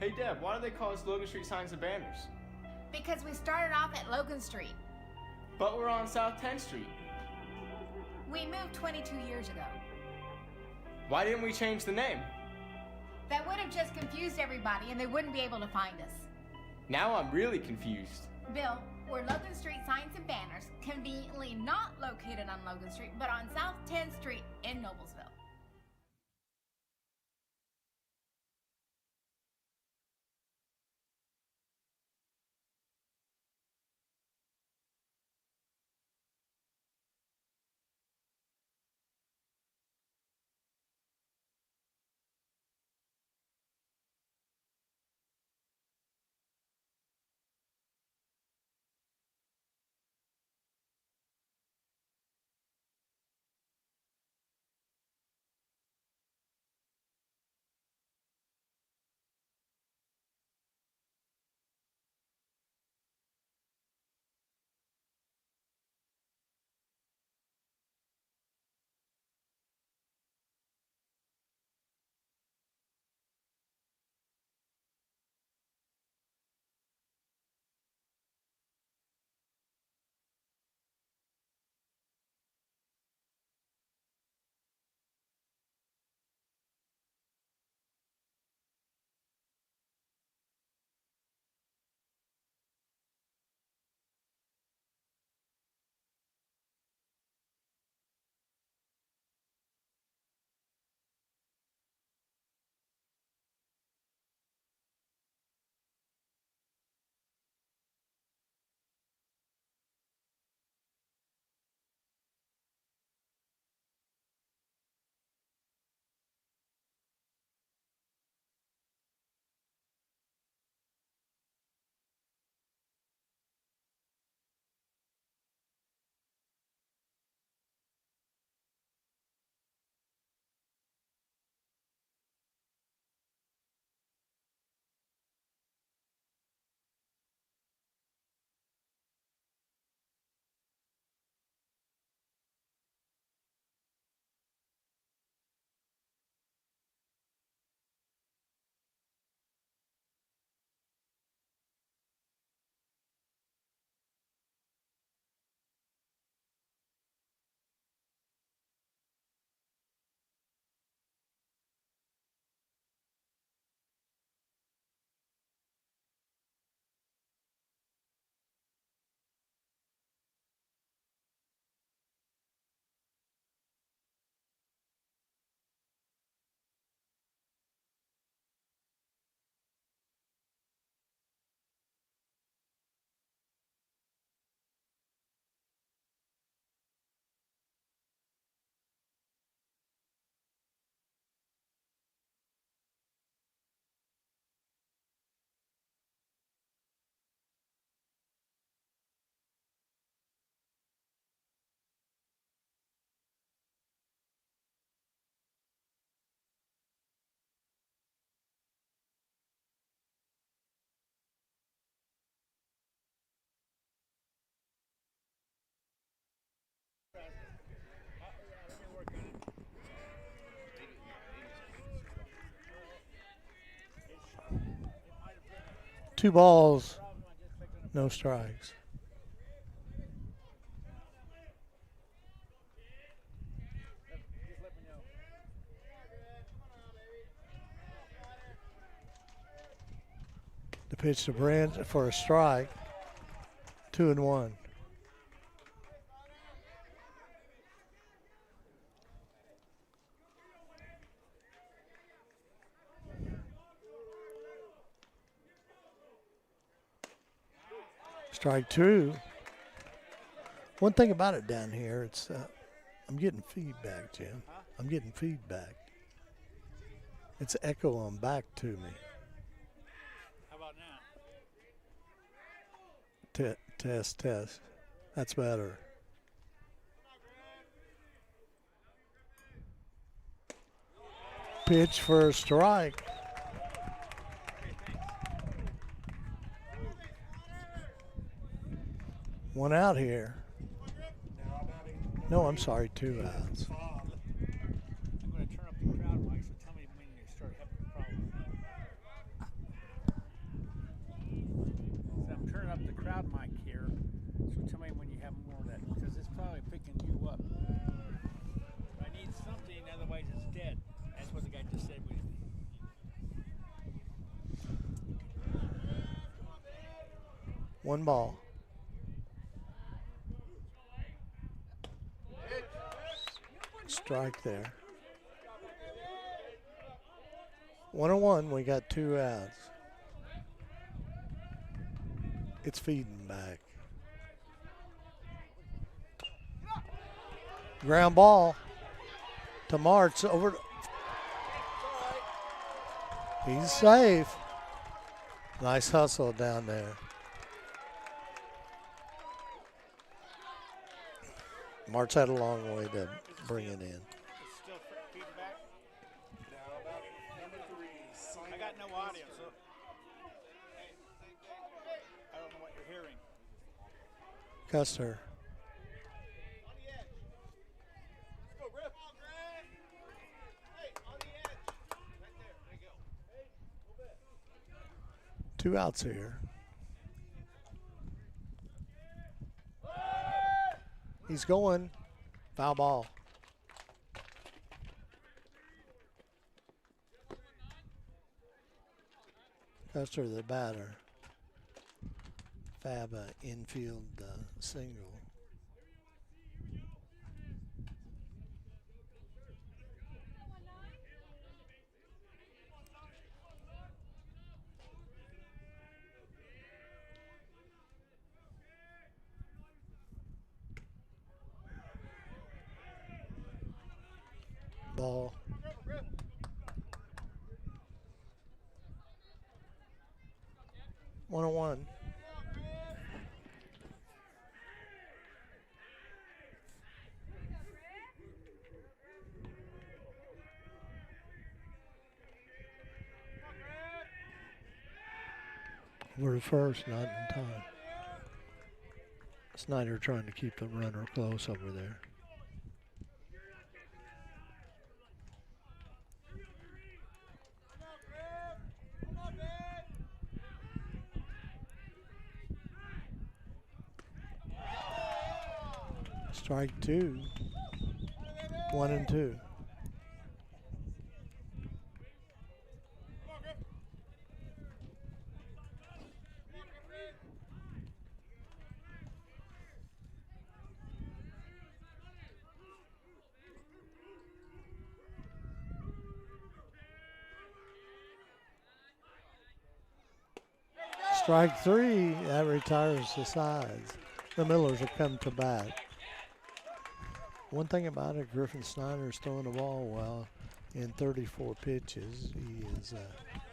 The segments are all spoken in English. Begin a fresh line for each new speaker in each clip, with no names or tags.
Hey Deb, why do they call us Logan Street Signs and Banners?
Because we started off at Logan Street.
But we're on South 10th Street.
We moved 22 years ago.
Why didn't we change the name?
That would have just confused everybody and they wouldn't be able to find us.
Now I'm really confused.
Bill, we're Logan Street Signs and Banners, conveniently not located on Logan Street, but on South 10th Street in Noblesville.
Two balls, no strikes. The pitch to Brent for a strike. 2-1. Strike two. One thing about it down here, it's I'm getting feedback, Jim. I'm getting feedback. It's echoing back to me.
How about now?
Test. That's better. Pitch for a strike. One out here. No, I'm sorry, 2 outs.
I'm going to turn up the crowd mic, so tell me when you start having a problem.
One ball. Strike there. 1-1. We got 2 outs. It's feeding back. Ground ball to Martz over. He's safe. Nice hustle down there. Martz had a long way to bring it in.
It's still feeding back. I got no audio, so I don't know what you're hearing.
Custer. Two outs here. He's going. Foul ball. Custer the batter. Fab infield single. Ball. One on one. We're the first, not in time. Snyder trying to keep the runner close over there. Strike two. 1-2. Strike three. That retires the sides. The Millers have come to bat. One thing about it, Griffin Snyder's throwing the ball well. In 34 pitches, he has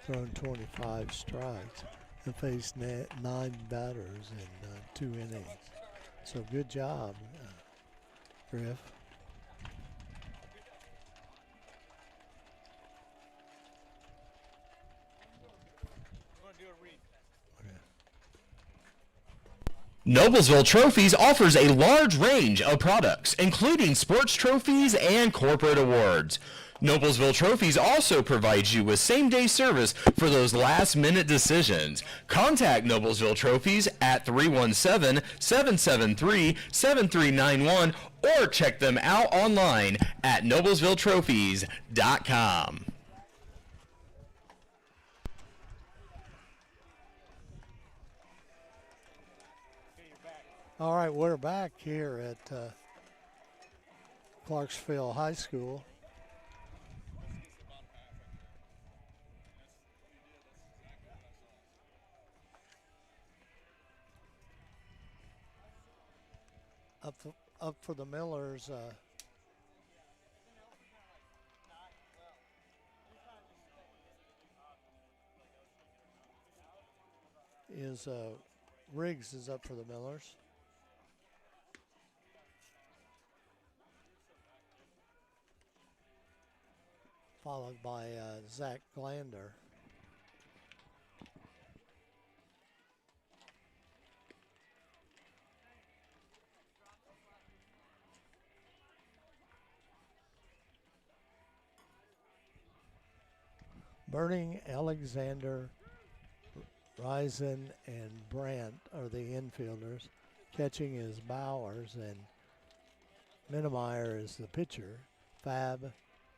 thrown 25 strikes and faced 9 batters in 2 innings. So good job, Griff.
Noblesville Trophies offers a large range of products, including sports trophies and corporate awards. Noblesville Trophies also provides you with same-day service for those last-minute decisions. Contact Noblesville Trophies at 317-773-7391 or check them out online at noblesvilletrophies.com.
All right, we're back here at Clarksville High School. Up for the Millers. Riggs is up for the Millers. Followed by Zach Glander. Burning, Alexander, Risen, and Brandt are the infielders. Catching is Bowers, and Minnemeyer is the pitcher. Fab,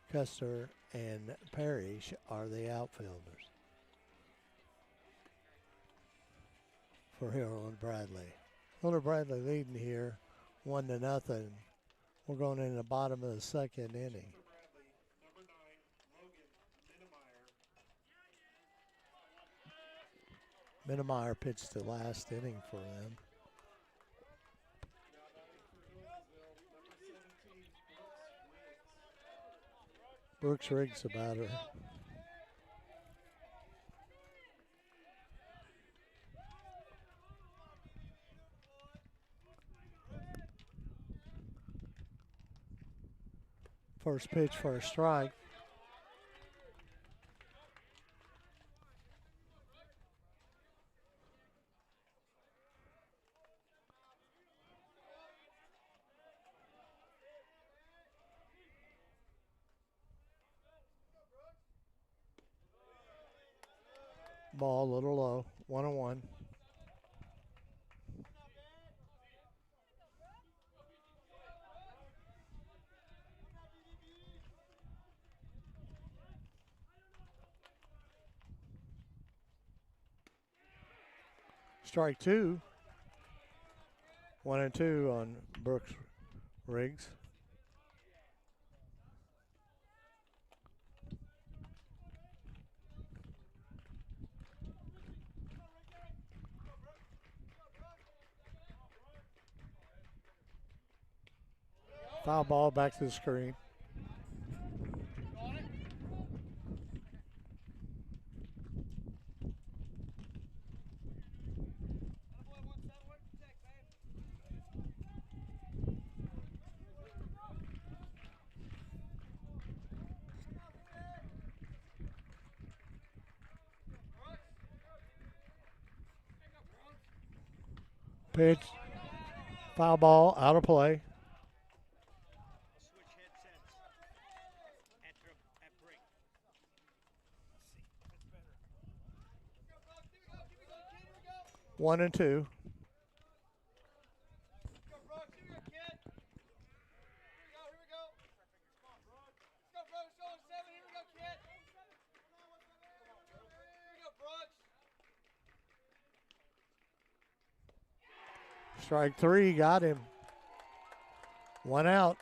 Custer, and Parrish are the outfielders. for Hilliard Bradley. Hilliard Bradley leading here 1-0. We're going in the bottom of the second inning. Minnemeyer pitched the last inning for them. Brooks Riggs the batter. First pitch for a strike. Ball a little low, 1-1. Strike two. 1-2 on Brooks Riggs. Foul ball back to the screen. Pitch. Foul ball out of play.
Switch headsets at break. That's better.
1-2. Strike three, got him. One out.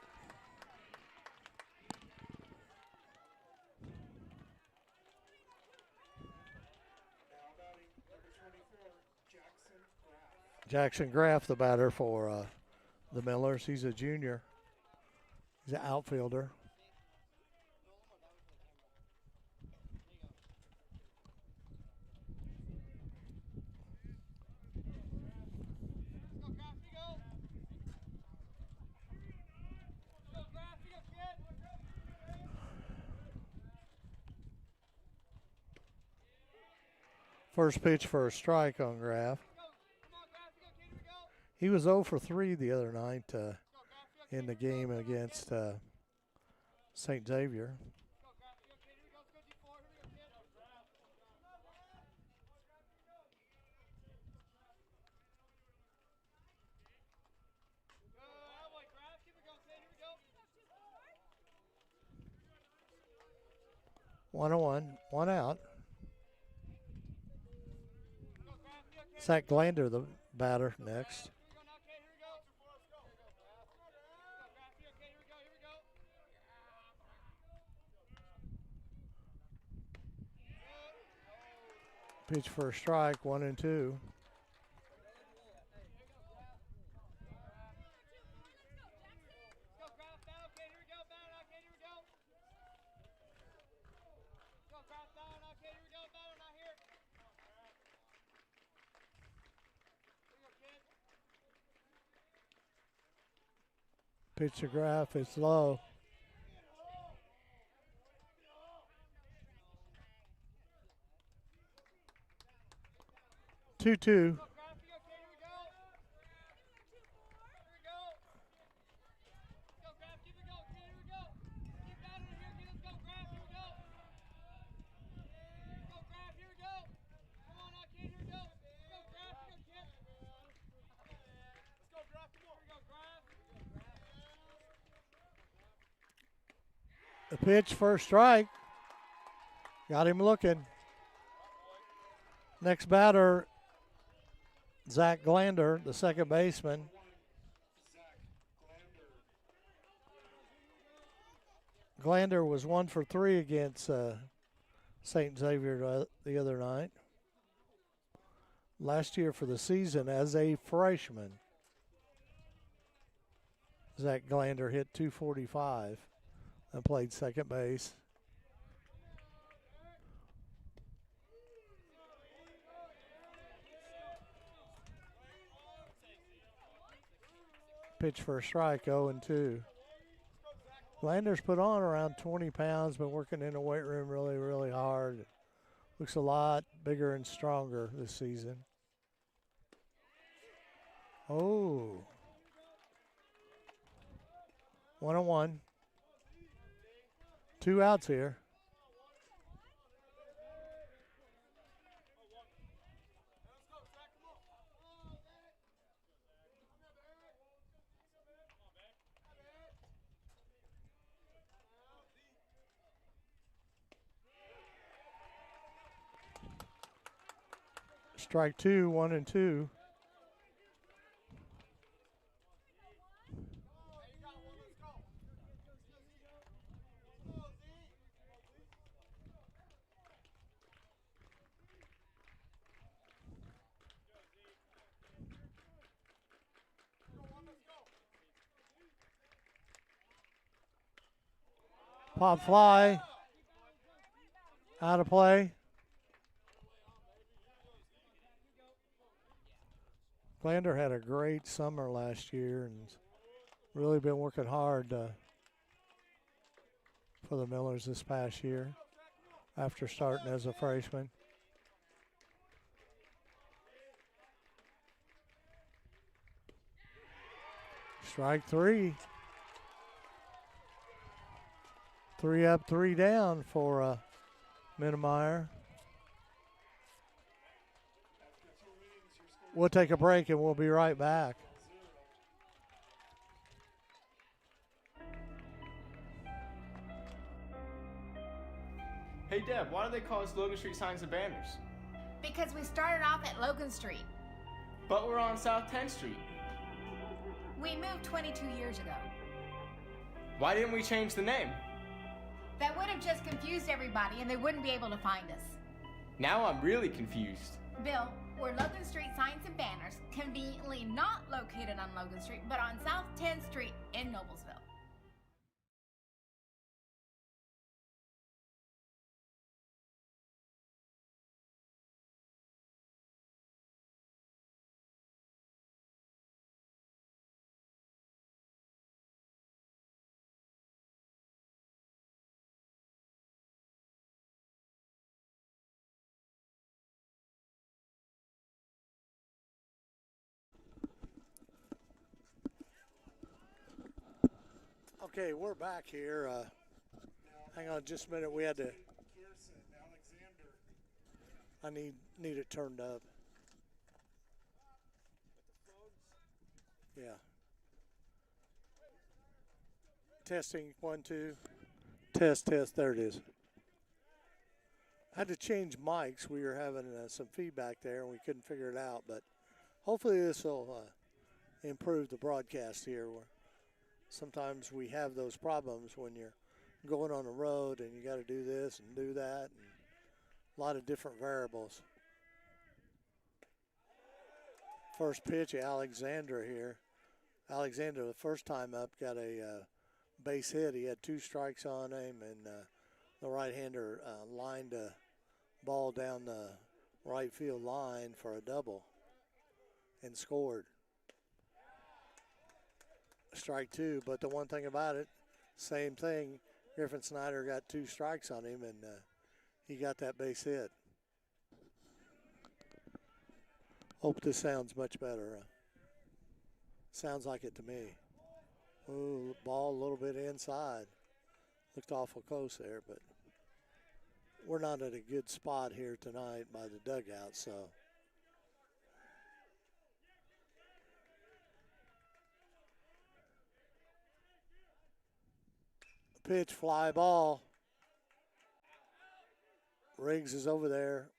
Jackson Graff, the batter for the Millers. He's a junior. He's an outfielder. First pitch for a strike on Graff. He was 0 for 3 the other night in the game against St. Xavier. One on one, one out. Zach Glander, the batter, next. Pitch for a strike, 1-2. Pitch to Graff, it's low. Two. The pitch for a strike. Got him looking. Next batter, Zach Glander, the second baseman. Glander was 1 for 3 against St. Xavier the other night. Last year for the season as a freshman. Zach Glander hit .245 and played second base. Pitch for a strike, 0-2. Glander's put on around 20 pounds, been working in the weight room really, really hard. Looks a lot bigger and stronger this season. Oh. 1-1. 2 outs here. Strike 2, 1-2. Pop fly. Out of play. Glander had a great summer last year and really been working hard for the Millers this past year after starting as a freshman. Strike 3. 3 up, 3 down for Minnemeyer. We'll take a break and we'll be right back.
Hey Deb, why do they call us Logan Street signs and banners?
Because we started off at Logan Street.
But we're on South 10th Street.
We moved 22 years ago.
Why didn't we change the name?
That would have just confused everybody and they wouldn't be able to find us.
Now I'm really confused.
Bill, we're Logan Street signs and banners, conveniently not located on Logan Street, but on South 10th Street in Noblesville.
Okay, we're back here. Hang on just a minute. We had to. I need it turned up. Yeah. Testing 1, 2. Test. There it is. I had to change mics. We were having some feedback there, and we couldn't figure it out. But hopefully this will improve the broadcast here. Sometimes we have those problems when you're going on the road and you got to do this and do that, and a lot of different variables. First pitch, Alexander here. Alexander, the first time up, got a base hit. He had 2 strikes on him, and the right-hander lined a ball down the right field line for a double and scored. Strike 2, but the one thing about it, same thing. Griffin Snyder got 2 strikes on him, and he got that base hit. Hope this sounds much better. Sounds like it to me. Ooh, ball a little bit inside. Looked awful close there, but we're not at a good spot here tonight by the dugout, so. Pitch, fly ball. Riggs is over there,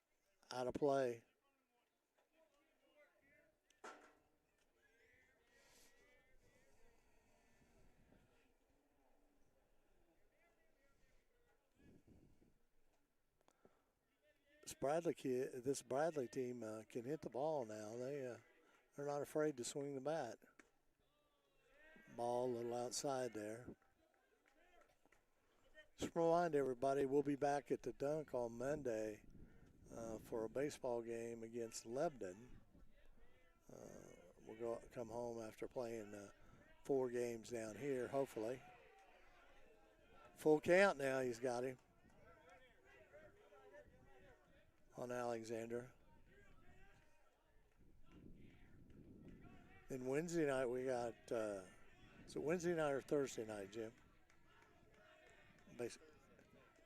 out of play. This Bradley team can hit the ball now. They're not afraid to swing the bat. Ball a little outside there. Just remind everybody, we'll be back at the Dunk on Monday for a baseball game against Lebanon. We'll come home after playing 4 games down here, hopefully. Full count now, he's got him on Alexander. Then Wednesday night we got, is it Wednesday night or Thursday night, Jim?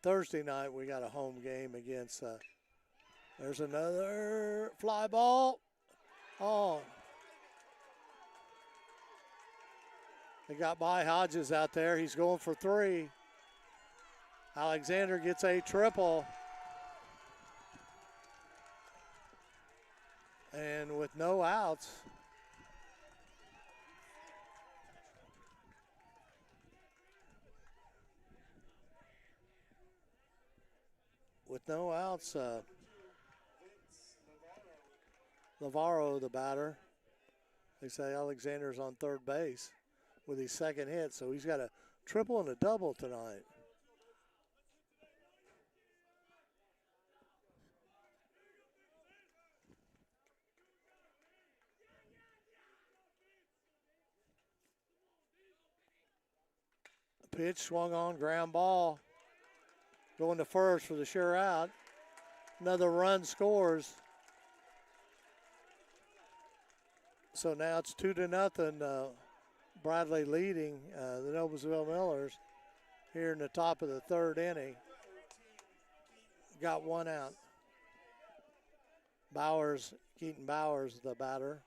Thursday night we got a home game against, there's another fly ball. Oh. They got by Hodges out there. He's going for 3. Alexander gets a triple. And with no outs, Navarro, the batter. They say Alexander's on third base with his second hit, so he's got a triple and a double tonight. Pitch swung on, ground ball. Going to first for the sure out. Another run scores. So now it's 2-0. Bradley leading the Noblesville Millers here in the top of the 3rd inning. Got 1 out. Keaton Bowers, the batter.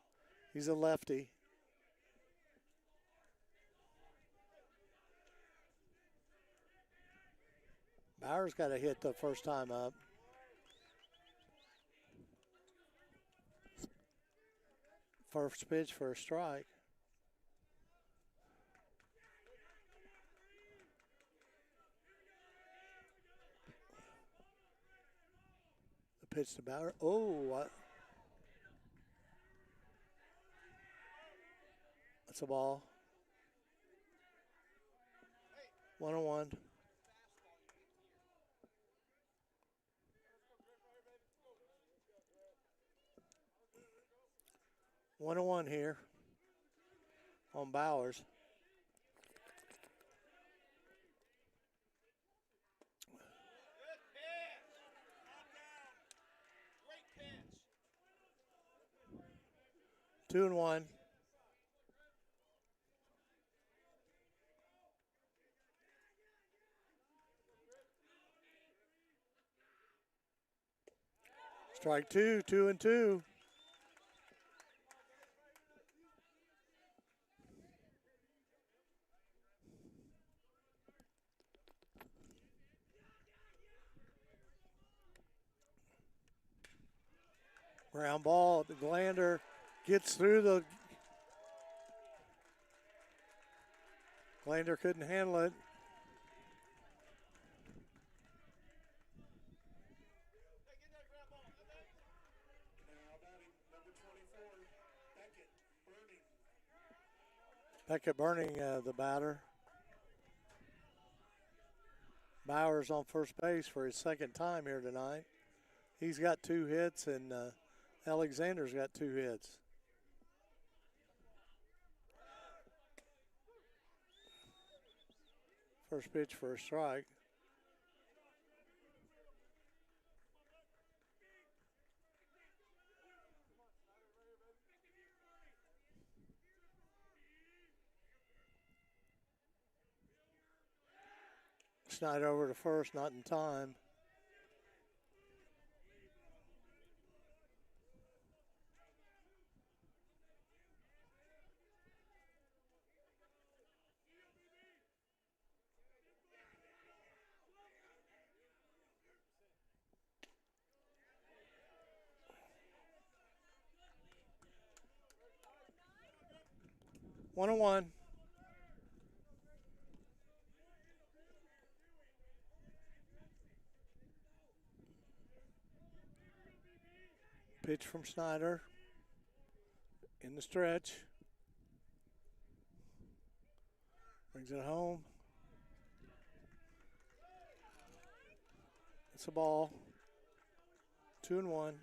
He's a lefty. Bowers got a hit the first time up. First pitch for a strike. The pitch to Bowers. Oh, what? That's a ball. 1-1. One and 1 here on Bowers.
Good pitch. Great pitch.
2-1. Strike 2, 2-2. Ground ball to Glander, gets through the. Glander couldn't handle it. Beckett Burning, the batter. Bowers on first base for his second time here tonight. He's got 2 hits, and Alexander's got 2 hits. First pitch for a strike. Snyder over to first, not in time. One and 1. Pitch from Snyder. In the stretch. Brings it home. It's a ball. 2-1.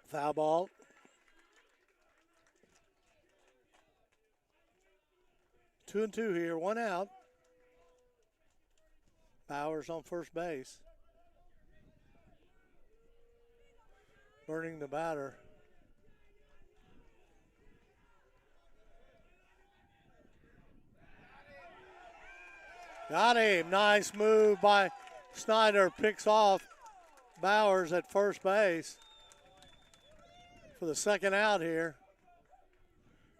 Foul ball. Two and two here, one out. Bowers on first base. Burning the batter. Got him. Nice move by Snyder. Picks off Bowers at first base for the second out here.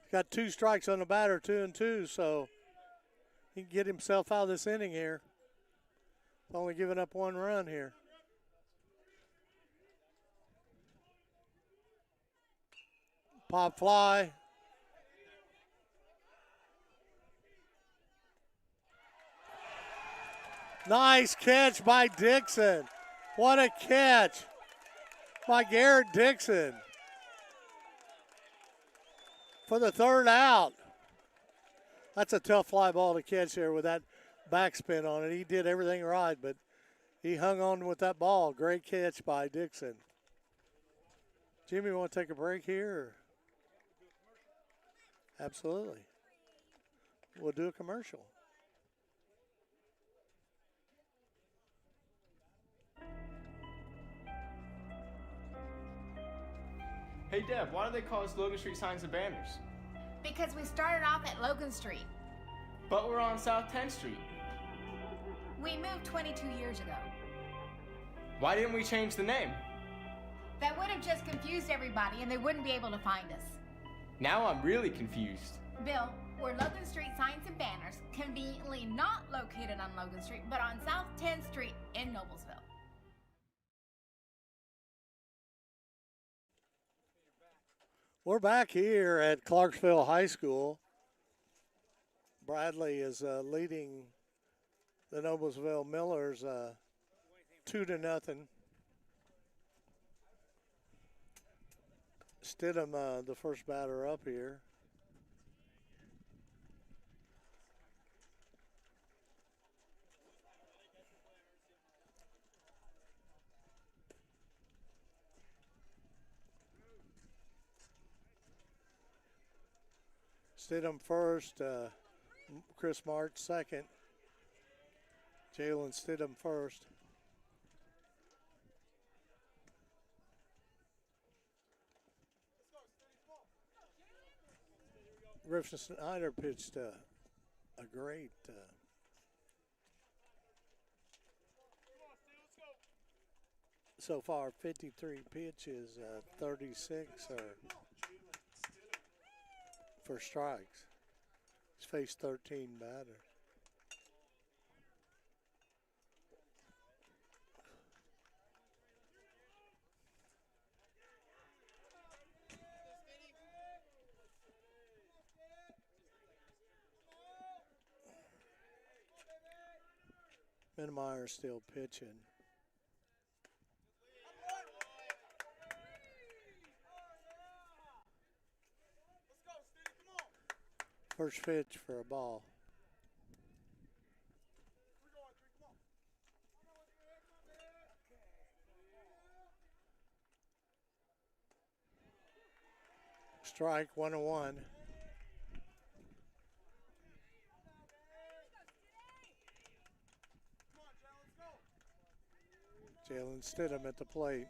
He's got 2 strikes on the batter, 2 and 2, so he can get himself out of this inning here. Only giving up 1 run here. Pop fly. Nice catch by Dixon. What a catch by Garrett Dixon for the third out. That's a tough fly ball to catch there with that backspin on it. He did everything right, but he hung on with that ball. Great catch by Dixon. Jimmy, want to take a break here? Absolutely. We'll do a commercial.
Hey Deb, why do they call us Logan Street signs and banners?
Because we started off at Logan Street.
But we're on South 10th Street.
We moved 22 years ago.
Why didn't we change the name?
That would have just confused everybody and they wouldn't be able to find us.
Now I'm really confused.
Bill, we're Logan Street signs and banners, conveniently not located on Logan Street, but on South 10th Street in Noblesville.
We're back here at Clarksville High School. Bradley is leading the Noblesville Millers 2-0. Stidham, the first batter up here. Stidham first, Chris March second. Jalen Stidham first. Griffin Snyder pitched a great so far, 53 pitches, 36 for strikes. He's faced 13 batters. Minmeyer still pitching. First pitch for a ball. Strike, 1-1. Jalen Stidham at the plate.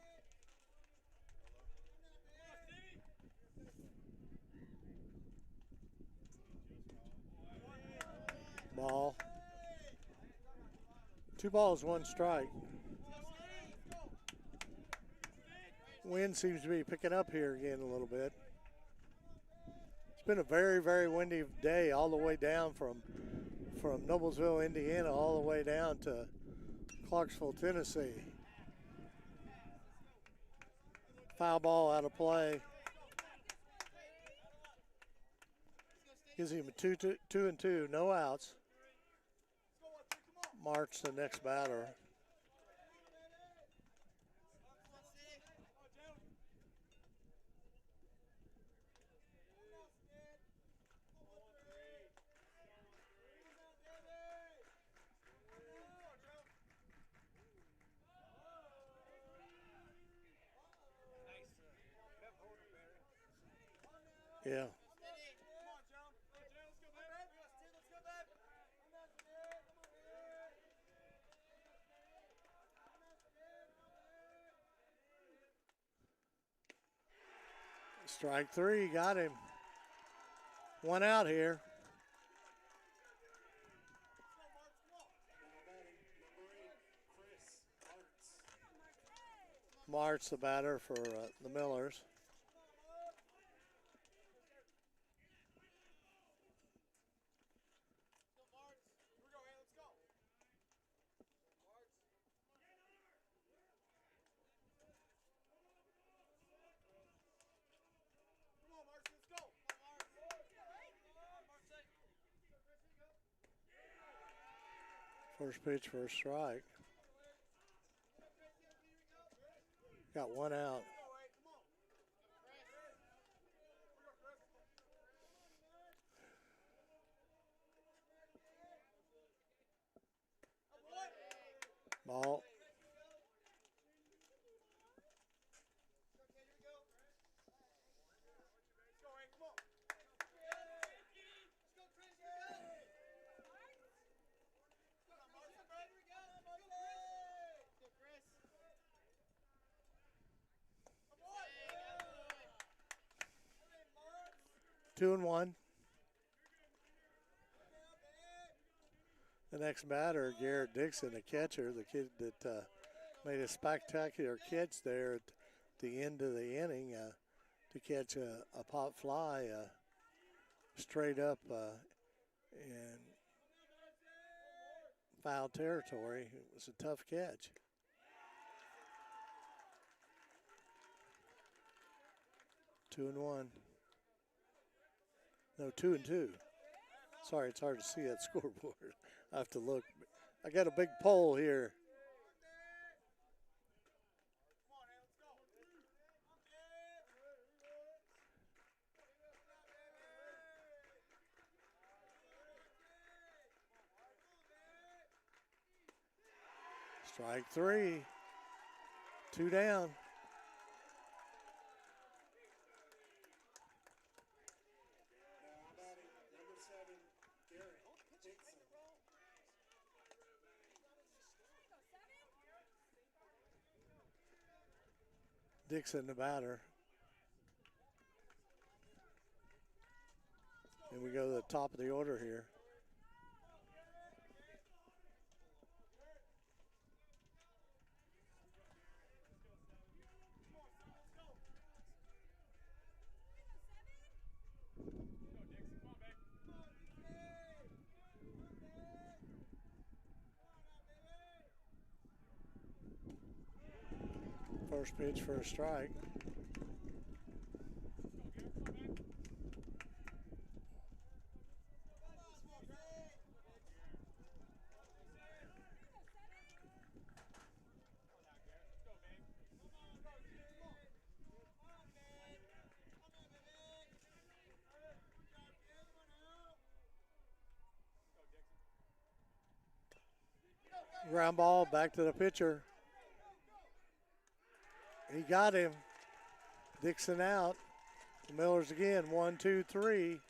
Ball. 2 balls, 1 strike. Wind seems to be picking up here again a little bit. It's been a very, very windy day all the way down from from Noblesville, Indiana, all the way down to Clarksville, Tennessee. Foul ball out of play. Gives him a 2-2, no outs. March, the next batter. Yeah. Strike three, got him. One out here. March, the batter for the Millers. First pitch for a strike. Got one out. Ball. Two and one. The next batter, Garrett Dixon, the catcher, the kid that made a spectacular catch there at the end of the inning to catch a pop fly straight up in foul territory. It was a tough catch. Two and one. No, 2-2. Sorry, it's hard to see that scoreboard. I have to look. I got a big pole here. Strike three. Two down. Dixon, the batter. And we go to the top of the order here. First pitch for a strike. Ground ball back to the pitcher. He got him. Dixon out. The Millers again. 1, 2, 3.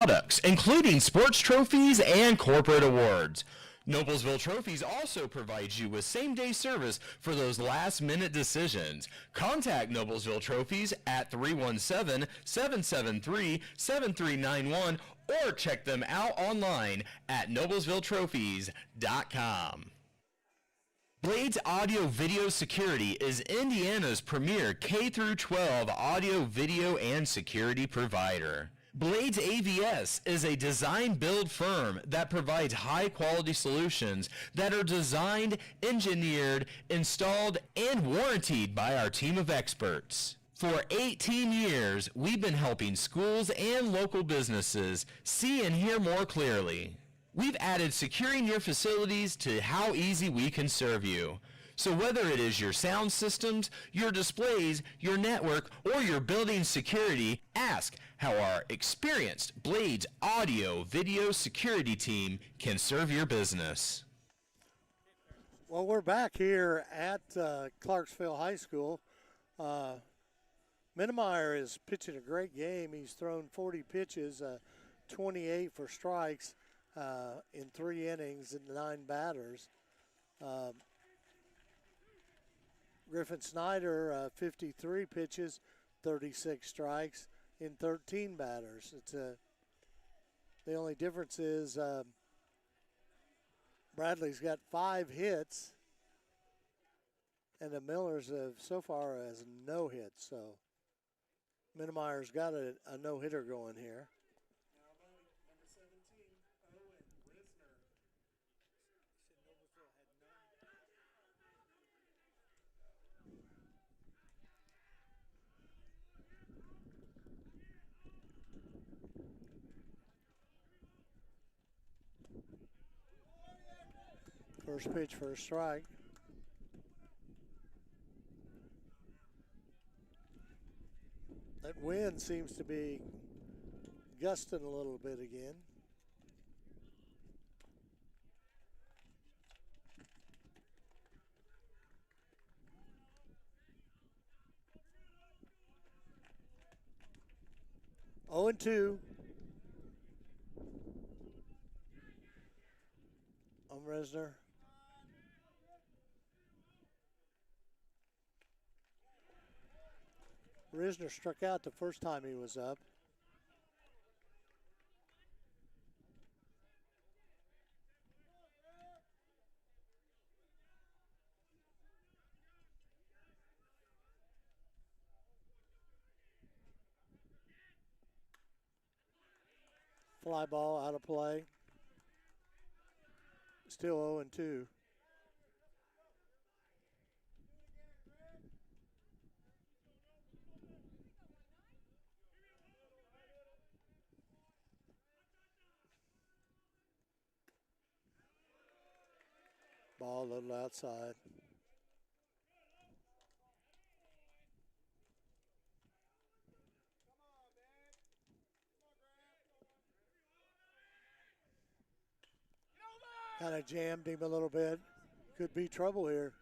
Products, including sports trophies and corporate awards. Noblesville Trophies also provides you with same-day service for those last-minute decisions. Contact Noblesville Trophies at 317-773-7391 or check them out online at noblesvilletrophies.com. Blades Audio Video Security is Indiana's premier K-12 audio, video, and security provider. Blades AVS is a design-build firm that provides high-quality solutions that are designed, engineered, installed, and warrantied by our team of experts. For 18 years, we've been helping schools and local businesses see and hear more clearly. We've added securing your facilities to how easy we can serve you. So whether it is your sound systems, your displays, your network, or your building security, ask how our experienced Blades Audio Video Security team can serve your business.
Well, we're back here at Clarksville High School. Minnemeyer is pitching a great game. He's thrown 40 pitches, 28 for strikes in 3 innings and 9 batters. Griffin Snyder, 53 pitches, 36 strikes in 13 batters. The only difference is Bradley's got 5 hits, and the Millers have so far has no hits. So Minnemeyer's got a no-hitter going here. First pitch for a strike. That wind seems to be gusting a little bit again. Oh and 2. Resner. Risner struck out the first time he was up. Fly ball out of play. Still 0 and 2. Ball a little outside. Kind of jammed him a little bit. Could be trouble here.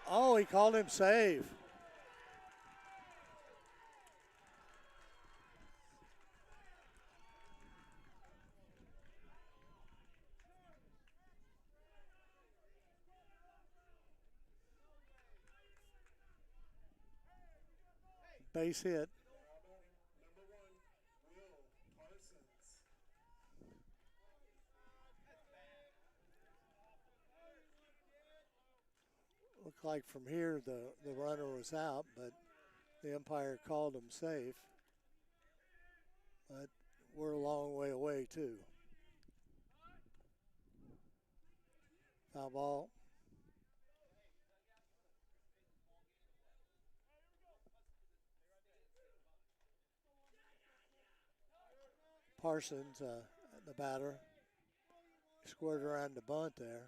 Oh, he called him save. Base hit. Looked like from here the runner was out, but the umpire called him safe. But we're a long way away too. Foul ball. Parsons, the batter, squared around the bunt there.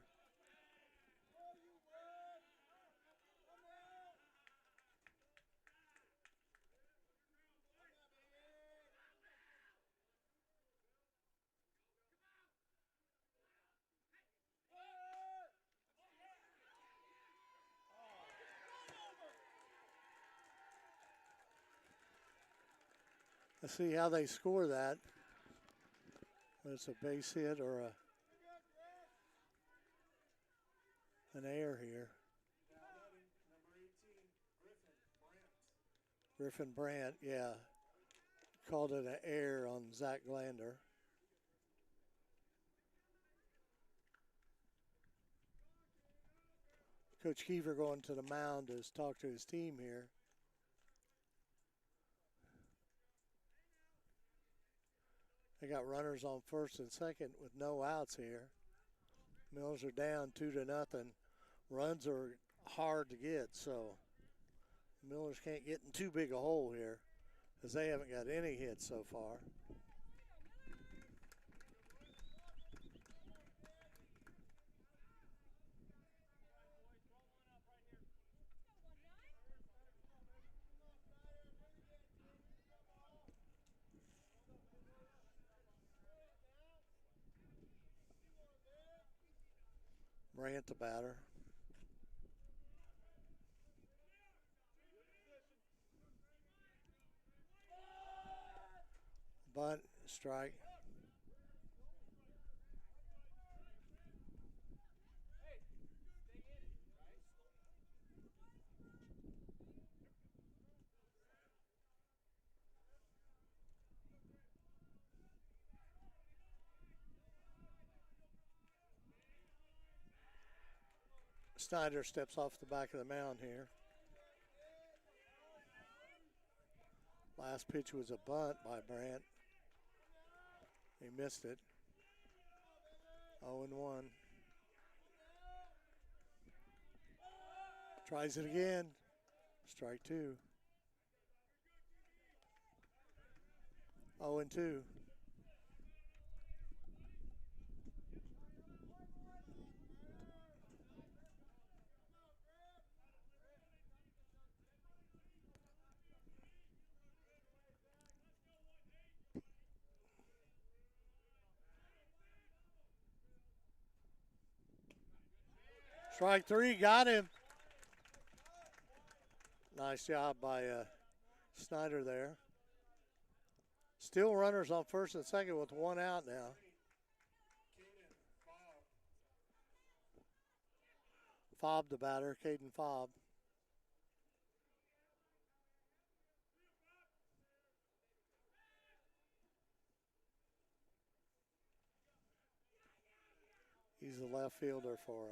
Let's see how they score that. Whether it's a base hit or an error here. Griffin Brandt, yeah. Called it an error on Zach Glander. Coach Kiefer going to the mound to talk to his team here. They got runners on first and second with no outs here. Millers are down 2-0. Runs are hard to get, so Millers can't get in too big a hole here because they haven't got any hits so far. Brant the batter. Bunt, strike. Snyder steps off the back of the mound here. Last pitch was a bunt by Brandt. He missed it. 0-1. Tries it again. Strike two. 0-2. Strike three, got him. Nice job by Snyder there. Still runners on first and second with one out now. Fobb the batter, Caden Fobb. He's the left fielder for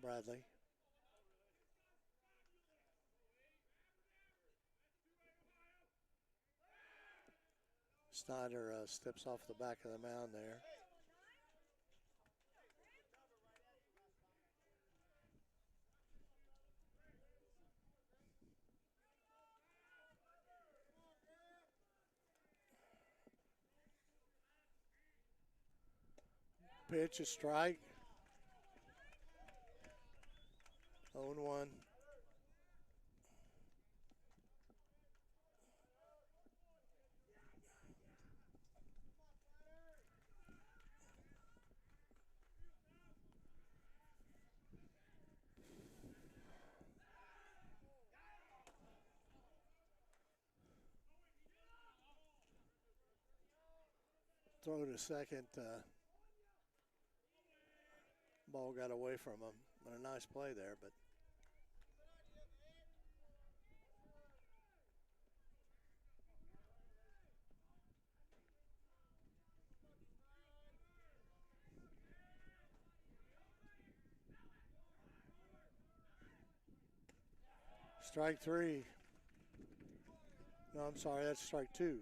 Bradley. Snyder steps off the back of the mound there. Pitch, a strike. 0-1. Throw to second. Ball got away from him. But a nice play there, but strike three. No, I'm sorry, that's strike two.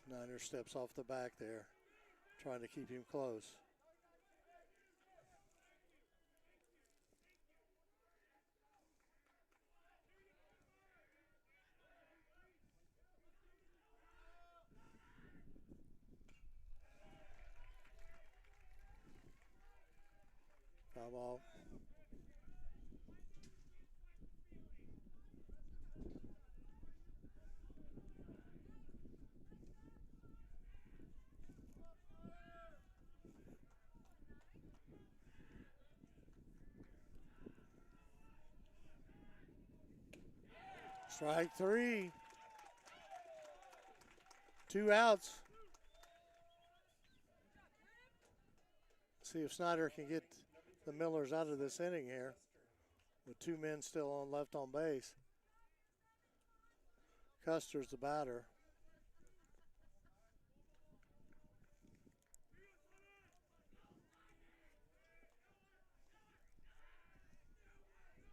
Snyder steps off the back there, trying to keep him close. Foul ball.
Strike three. 2 outs. See if Snyder can get the Millers out of this inning here with 2 men still on left on base. Custer's the batter.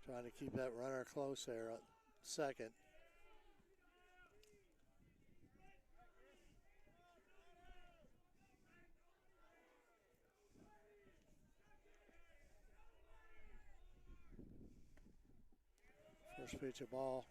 Trying to keep that runner close there at second. First pitch of ball.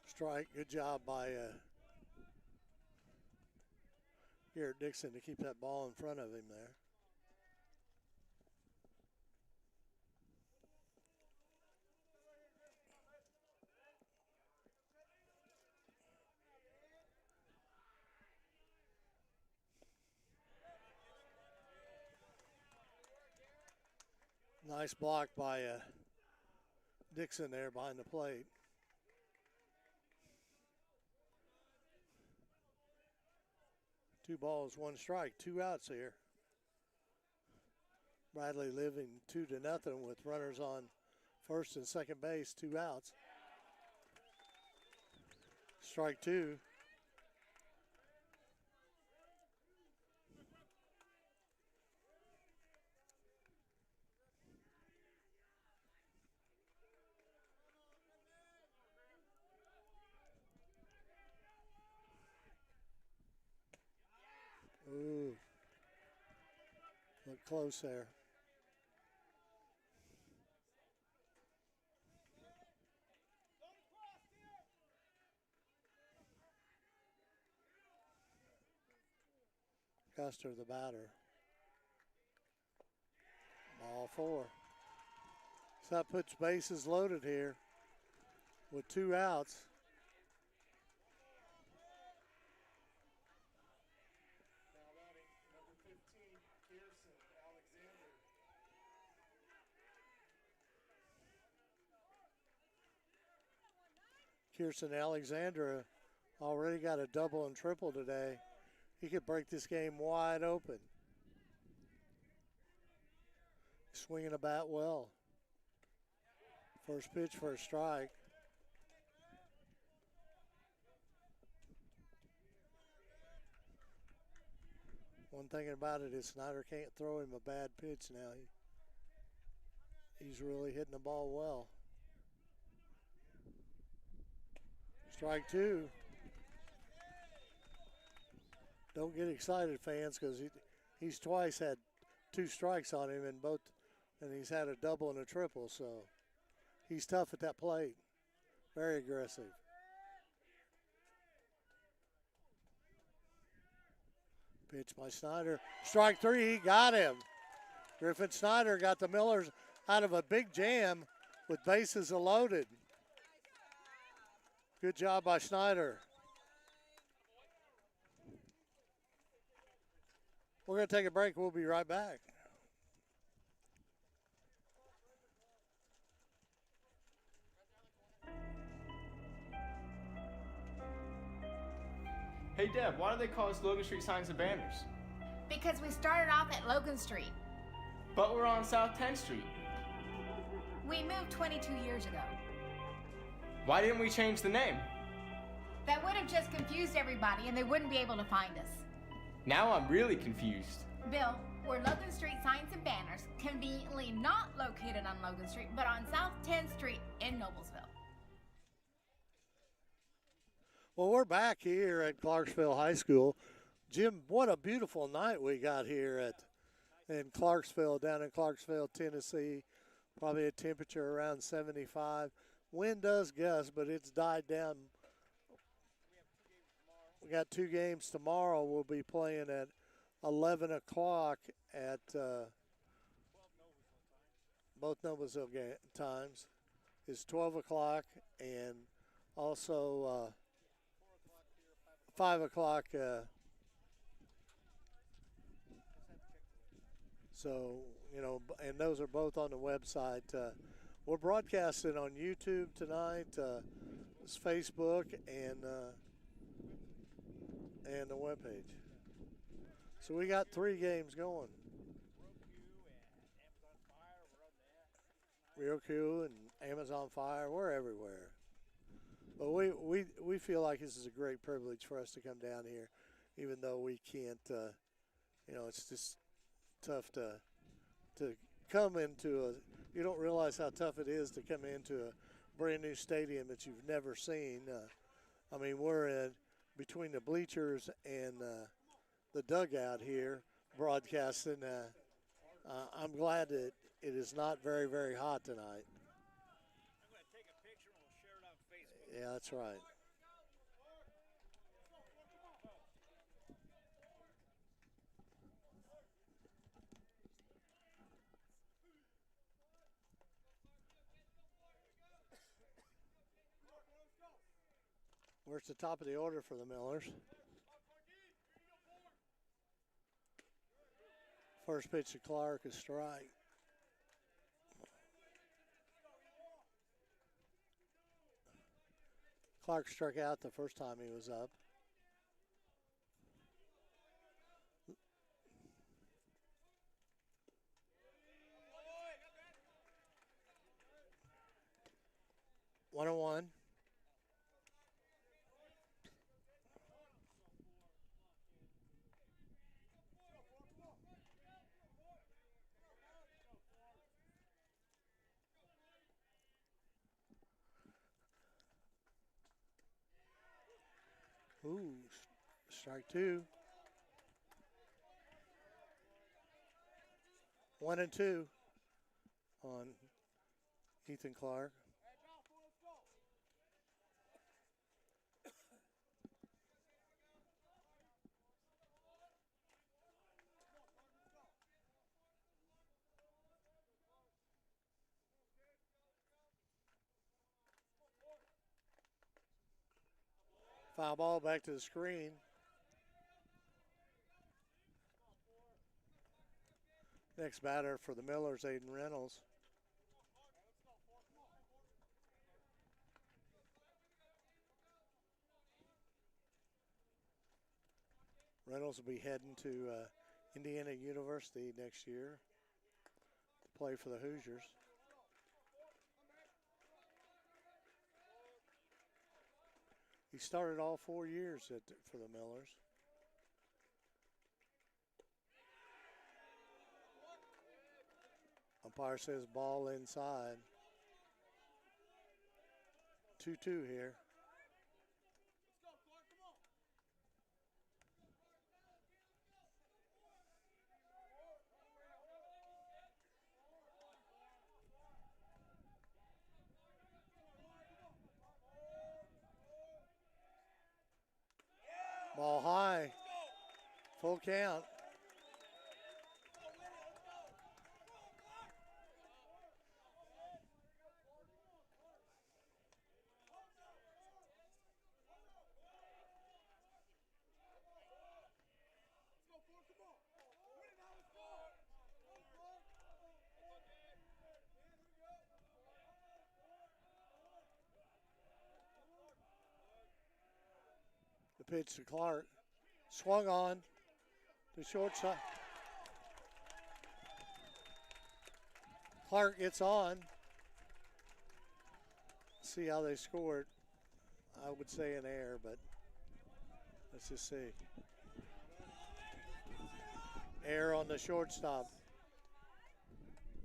Strike. Good job by Garrett Dixon to keep that ball in front of him there. Nice block by Dixon there behind the plate. Two balls, 1 strike, 2 outs here. Bradley living 2-0 with runners on first and second base, 2 outs. Strike 2. Ooh, look close there. Custer the batter. Ball 4. So that puts bases loaded here with 2 outs. Kirsten Alexandra already got a double and triple today. He could break this game wide open. Swinging a bat well. First pitch for a strike. One thing about it is Snyder can't throw him a bad pitch now. He's really hitting the ball well. Strike 2. Don't get excited, fans, because he's twice had 2 strikes on him and he's had a double and a triple, so he's tough at that plate. Very aggressive. Pitch by Snyder. Strike 3, he got him. Griffin Snyder got the Millers out of a big jam with bases loaded. Good job by Snyder. We're going to take a break. We'll be right back.
Hey Deb, why do they call us Logan Street signs and banners?
Because we started off at Logan Street.
But we're on South 10th Street.
We moved 22 years ago.
Why didn't we change the name?
That would have just confused everybody and they wouldn't be able to find us.
Now I'm really confused.
Bill, we're Logan Street signs and banners, conveniently not located on Logan Street, but on South 10th Street in Noblesville.
Well, we're back here at Clarksville High School. Jim, what a beautiful night we got here in Clarksville, down in Clarksville, Tennessee. Probably a temperature around 75. Wind does gust, but it's died down. We got 2 games tomorrow. We'll be playing at 11 o'clock at both Noblesville times is 12 o'clock, and also 5 o'clock. So, you know, and those are both on the website. We're broadcasting on YouTube tonight. It's Facebook and the webpage. So we got 3 games going. Roku and Amazon Fire, we're everywhere. But we feel like this is a great privilege for us to come down here, even though we can't, you know, it's just tough to come into you don't realize how tough it is to come into a brand new stadium that you've never seen. I mean, we're in between the bleachers and the dugout here broadcasting. I'm glad that it is not very, very hot tonight.
I'm going to take a picture and we'll share it on Facebook.
Yeah, that's right. Where's the top of the order for the Millers? First pitch to Clark is strike. Clark struck out the first time he was up. One and one. Ooh, strike 2. 1 and 2 on Ethan Clark. Foul ball back to the screen. Next batter for the Millers, Aiden Reynolds. Reynolds will be heading to Indiana University next year to play for the Hoosiers. He started all 4 years for the Millers. Umpire says ball inside. 2-2 here. Ball high, full count. The pitch to Clark. Swung on to shortstop. Clark gets on. See how they scored. I would say an error, but let's just see. Error on the shortstop.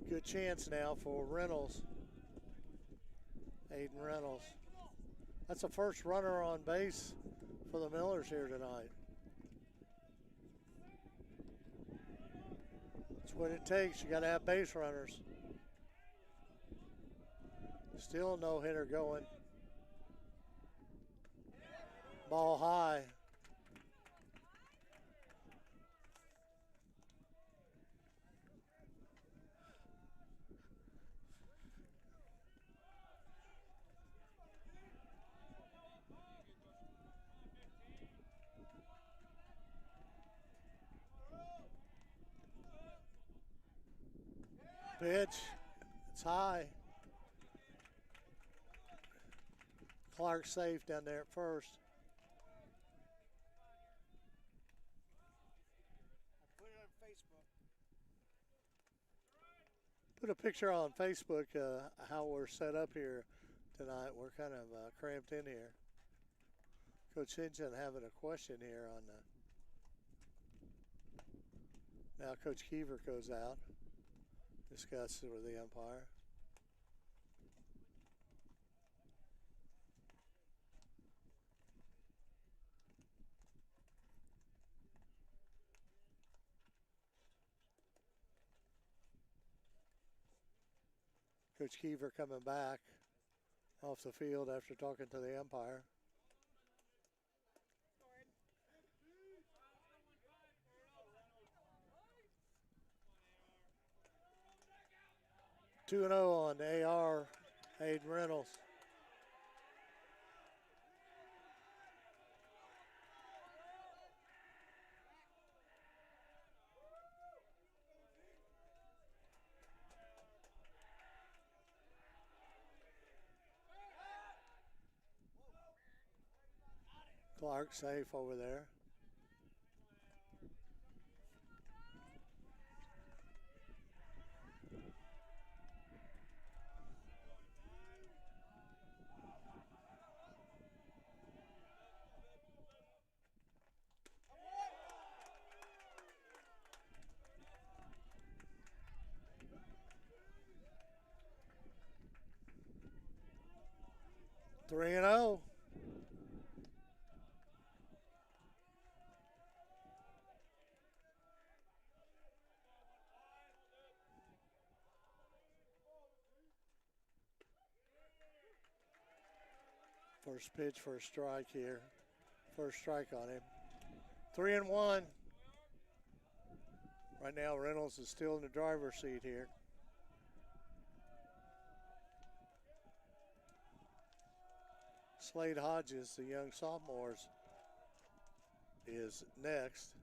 Good chance now for Reynolds. Aiden Reynolds. That's the first runner on base for the Millers here tonight. That's what it takes. You got to have base runners. Still no hitter going. Ball high. Pitch. It's high. Clark safe down there at first.
Put it on Facebook.
Put a picture on Facebook how we're set up here tonight. We're kind of cramped in here. Coach Hinton having a question here on the. Now Coach Keever goes out. Discusses with the umpire. Coach Keever coming back off the field after talking to the umpire. Two and 0 on AR Hayden Reynolds. Clark safe over there. Three and 0. First pitch, first strike here. First strike on him. 3 and 1. Right now, Reynolds is still in the driver's seat here. Slade Hodges, the young sophomores, is next.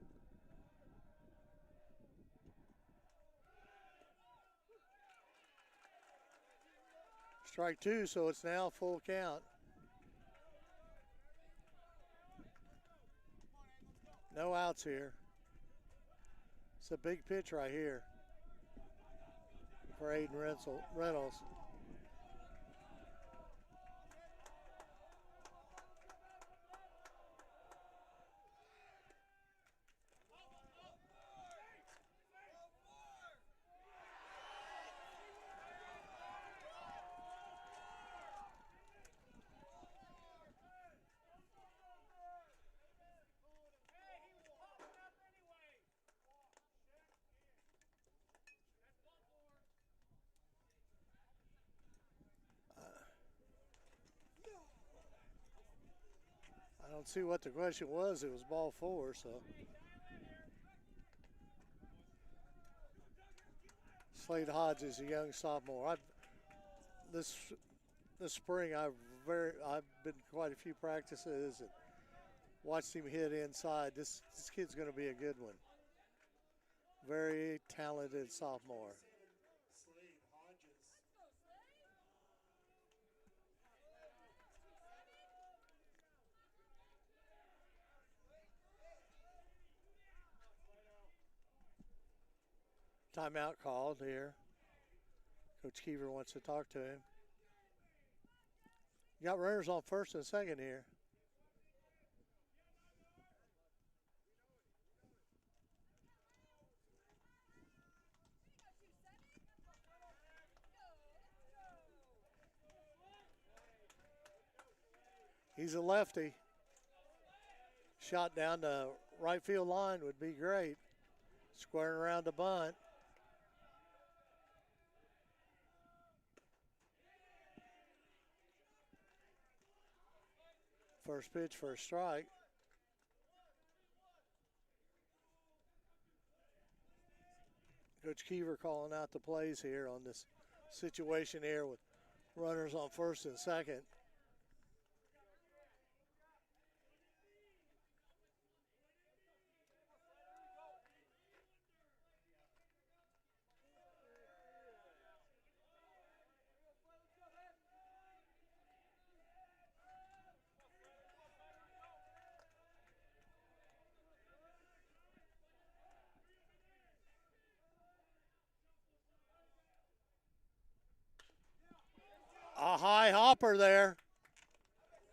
Strike two, so it's now full count. No outs here. It's a big pitch right here for Aiden Reynolds. I don't see what the question was. It was ball four, so. Slade Hodges, a young sophomore. This spring I've been to quite a few practices and watched him hit inside. This kid's going to be a good one. Very talented sophomore. Timeout called here. Coach Keever wants to talk to him. You got runners on first and second here. He's a lefty. Shot down the right field line would be great. Squaring around the bunt. First pitch, first strike. Coach Keever calling out the plays here on this situation here with runners on first and second. A high hopper there.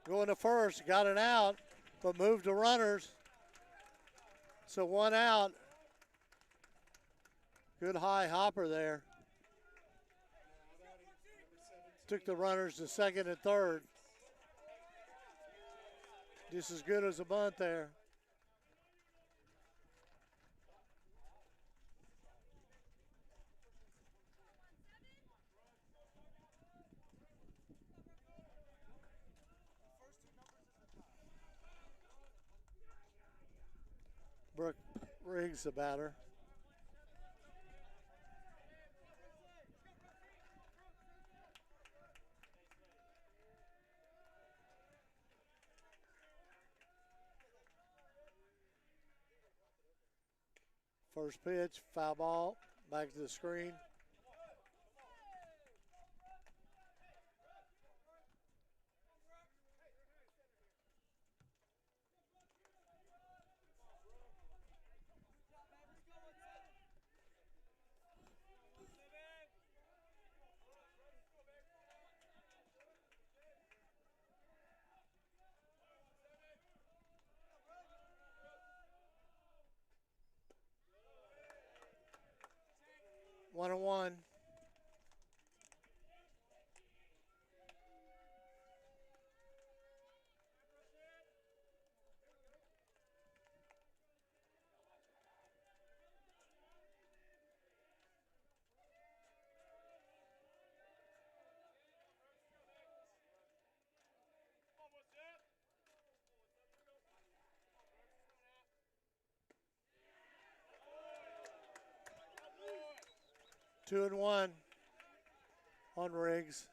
Going to first, got it out, but moved to runners. So 1 out. Good high hopper there. Took the runners to second and third. Just as good as a bunt there. Brooke Riggs, the batter. First pitch, foul ball, back to the screen. One and one. Two and one on Riggs.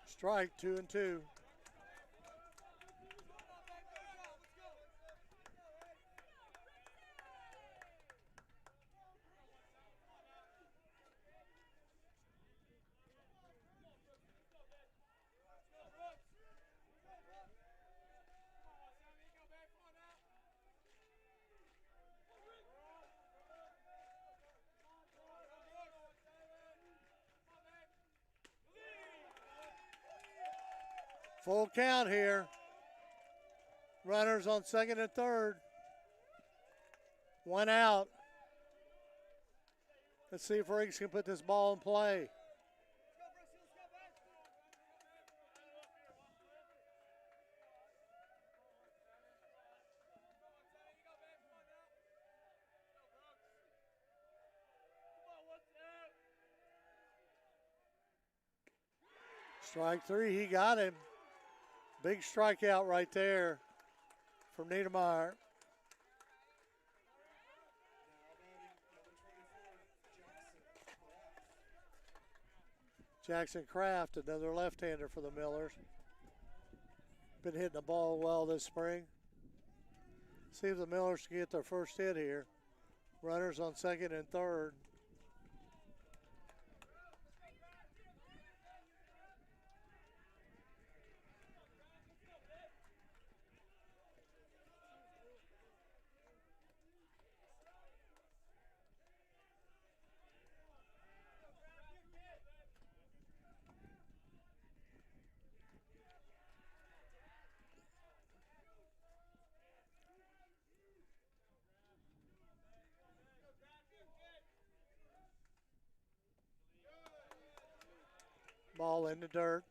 Strike, 2-2. Full count here. Runners on second and third. 1 out. Let's see if Riggs can put this ball in play. Strike three, he got him. Big strikeout right there from Niedermeyer. Jackson Kraft, another left-hander for the Millers. Been hitting the ball well this spring. See if the Millers can get their first hit here. Runners on second and third. Ball in the dirt.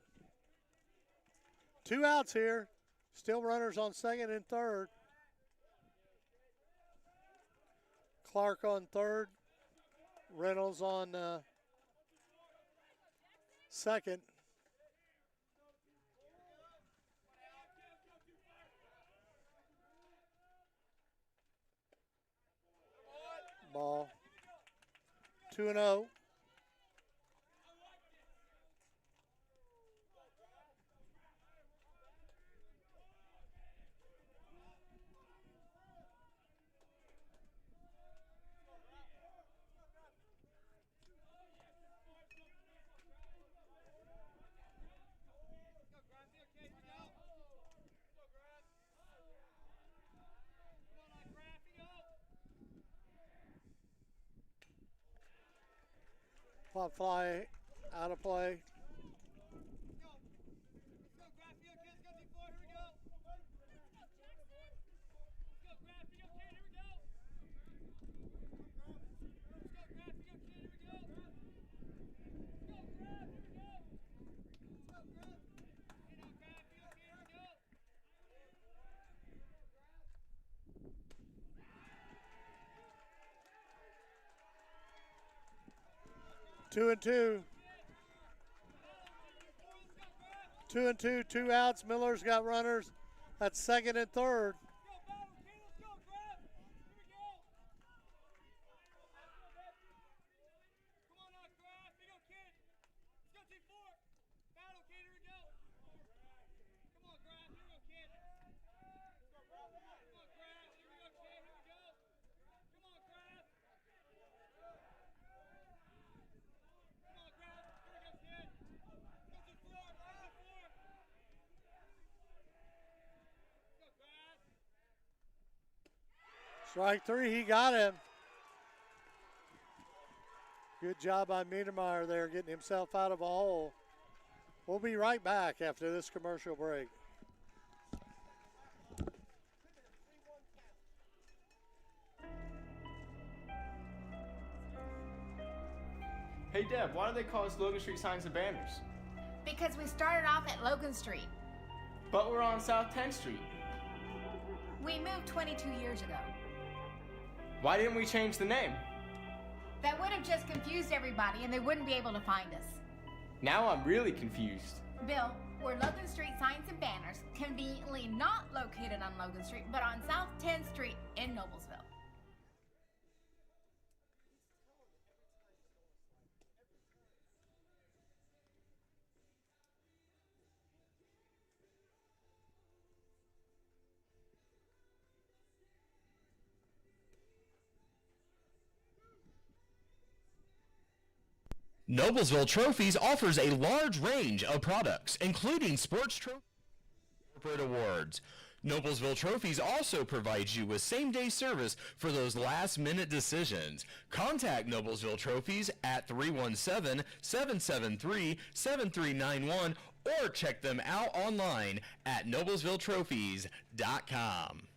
2 outs here. Still runners on second and third. Clark on third. Reynolds on second. Ball. 2-0. Pop fly out of play. Two and two. 2 and 2, 2 outs. Miller's got runners. That's second and third. Strike three, he got him. Good job by Niedermeyer there, getting himself out of a hole. We'll be right back after this commercial break.
Hey Deb, why do they call us Logan Street signs and banners?
Because we started off at Logan Street.
But we're on South 10th Street.
We moved 22 years ago.
Why didn't we change the name?
That would have just confused everybody and they wouldn't be able to find us.
Now I'm really confused.
Bill, we're Logan Street signs and banners, conveniently not located on Logan Street, but on South 10th Street in Noblesville.
Noblesville Trophies offers a large range of products, including sports trophies and corporate awards. Noblesville Trophies also provides you with same-day service for those last-minute decisions. Contact Noblesville Trophies at 317-773-7391 or check them out online at noblesvilletrophies.com.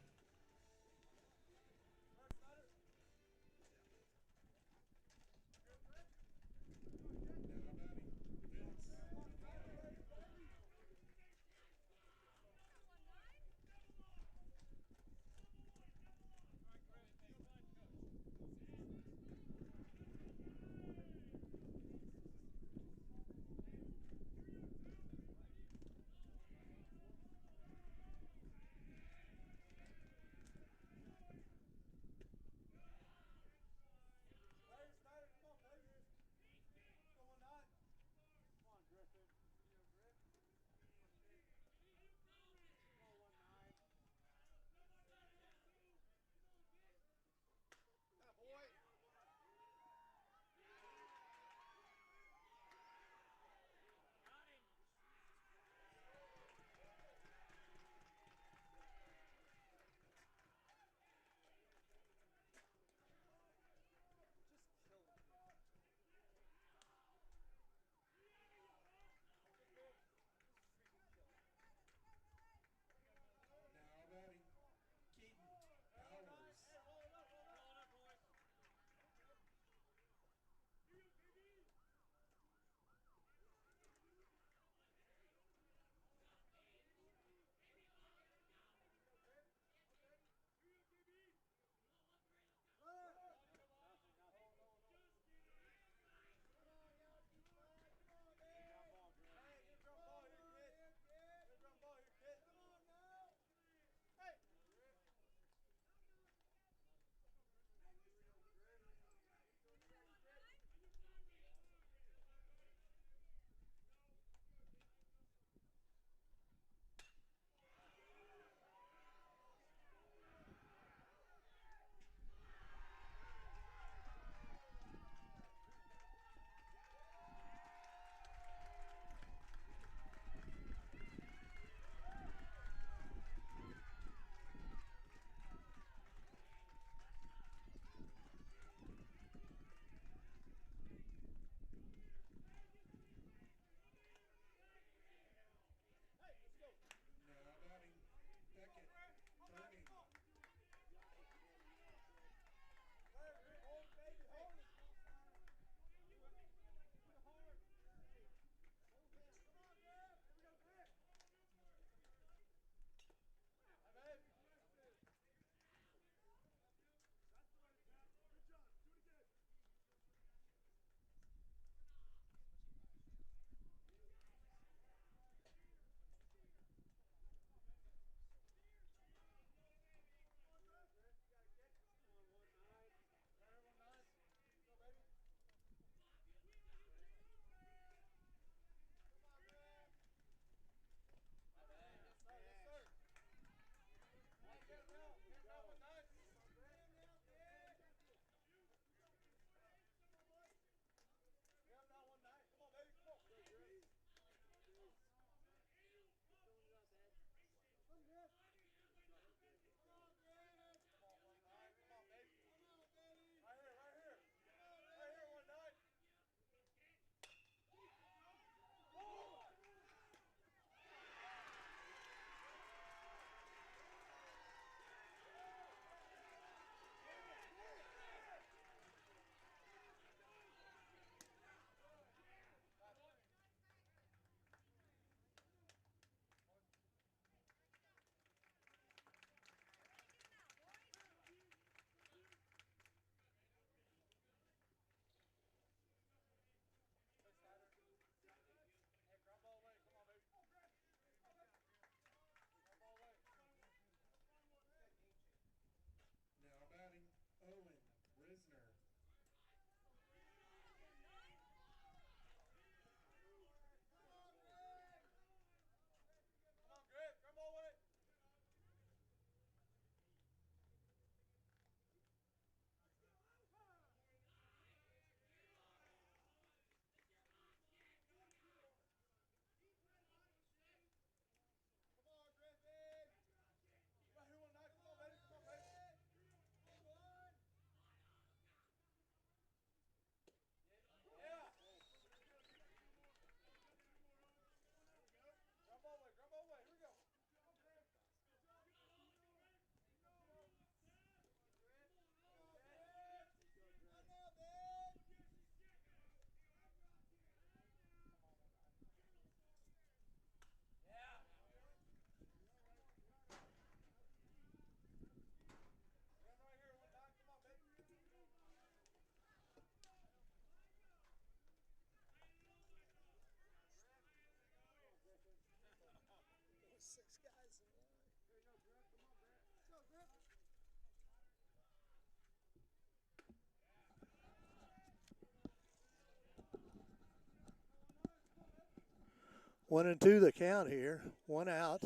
1-2 the count here. One out.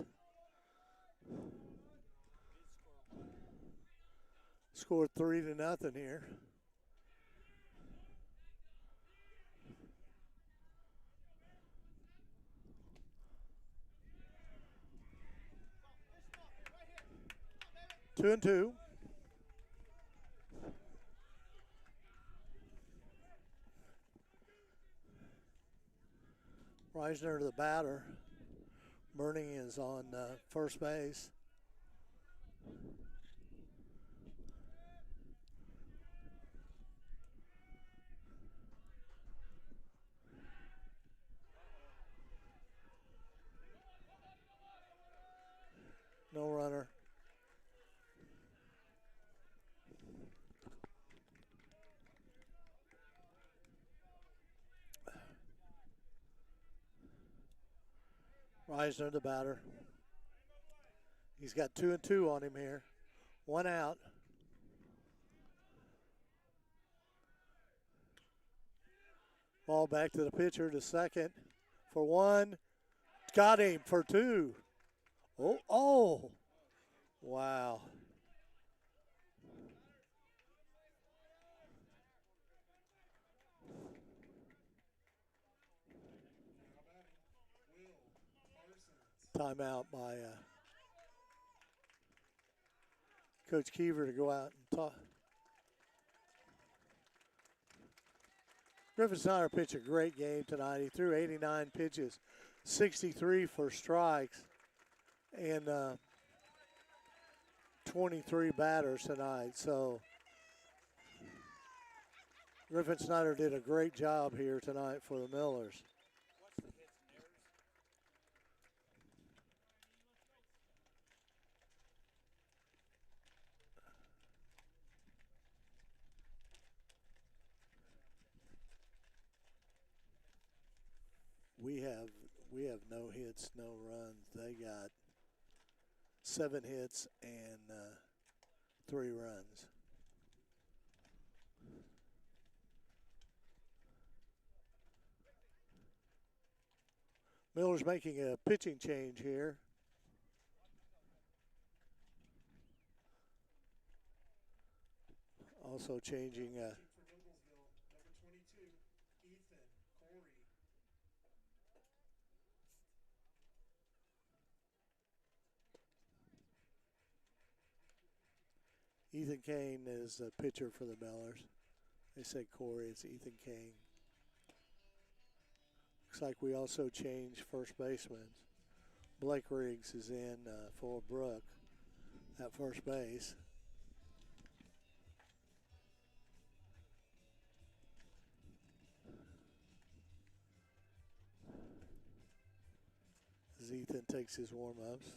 Scored 3-0 here. Two and two. Reisner to the batter. Burning is on first base. No runner. Reisner, the batter. He's got 2 and 2 on him here. One out. Ball back to the pitcher to second for one. Got him for two. Oh. Wow. Timeout by Coach Keever to go out and talk. Griffin Snyder pitched a great game tonight. He threw 89 pitches, 63 for strikes, and 23 batters tonight. So Griffin Snyder did a great job here tonight for the Millers. We have no hits, no runs. They got 7 hits and 3 runs. Miller's making a pitching change here. Also changing Ethan Kane is a pitcher for the Millers. They said Corey, it's Ethan Kane. Looks like we also changed first baseman. Blake Riggs is in for Brooke at first base. As Ethan takes his warm-ups.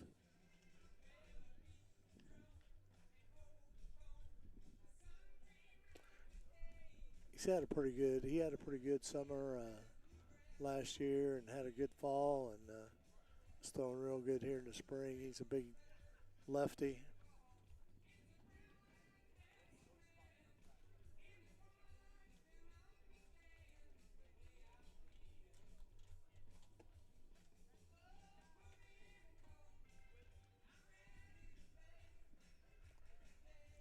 He had a pretty good summer last year and had a good fall and was throwing real good here in the spring. He's a big lefty.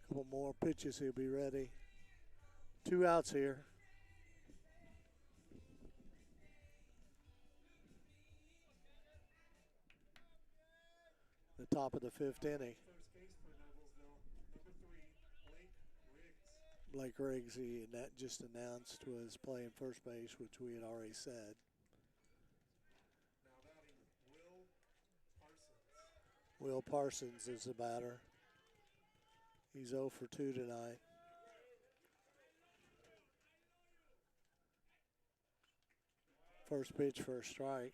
Couple more pitches, he'll be ready. 2 outs here. The top of the 5th inning. Blake Riggs, he just announced, was playing first base, which we had already said. Will Parsons is the batter. He's 0 for 2 tonight. First pitch for a strike.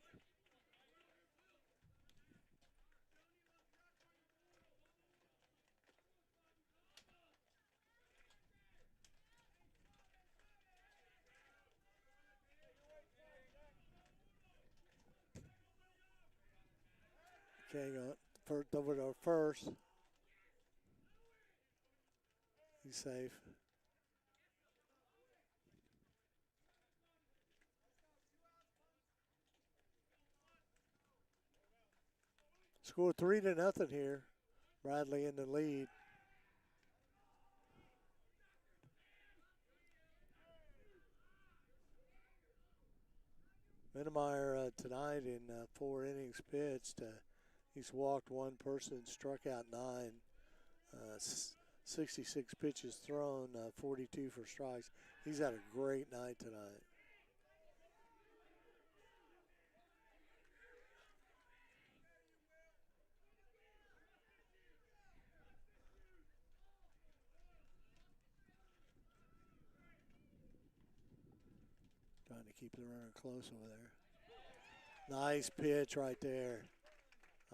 Okay, over to first. He's safe. Score 3-0 here. Bradley in the lead. Minnemeyer tonight in 4 innings pitched. He's walked one person, struck out 9. 66 pitches thrown, 42 for strikes. He's had a great night tonight. Trying to keep the runner close over there. Nice pitch right there.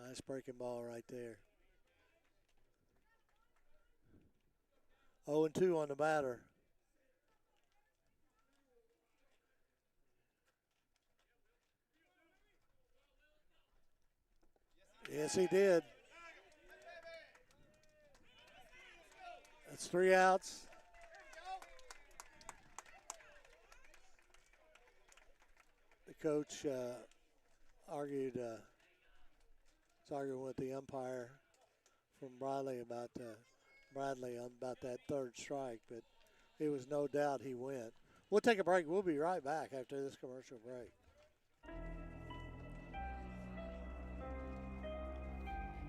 Nice breaking ball right there. 0-2 on the batter. Yes, he did. That's 3 outs. The coach arguing with the umpire from Bradley about that 3rd strike, but it was no doubt he went. We'll take a break. We'll be right back after this commercial break.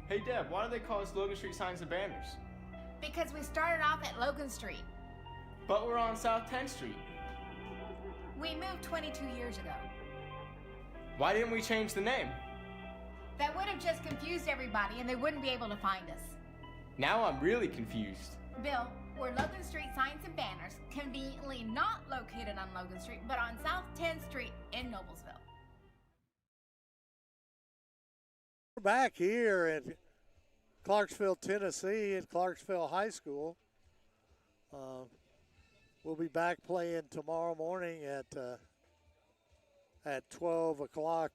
Hey Deb, why do they call us Logan Street signs and banners?
Because we started off at Logan Street.
But we're on South 10th Street.
We moved 22 years ago.
Why didn't we change the name?
That would have just confused everybody and they wouldn't be able to find us.
Now I'm really confused.
Bill, we're Logan Street signs and banners, conveniently not located on Logan Street, but on South 10th Street in Noblesville.
We're back here at Clarksville, Tennessee at Clarksville High School. We'll be back playing tomorrow morning at 12 o'clock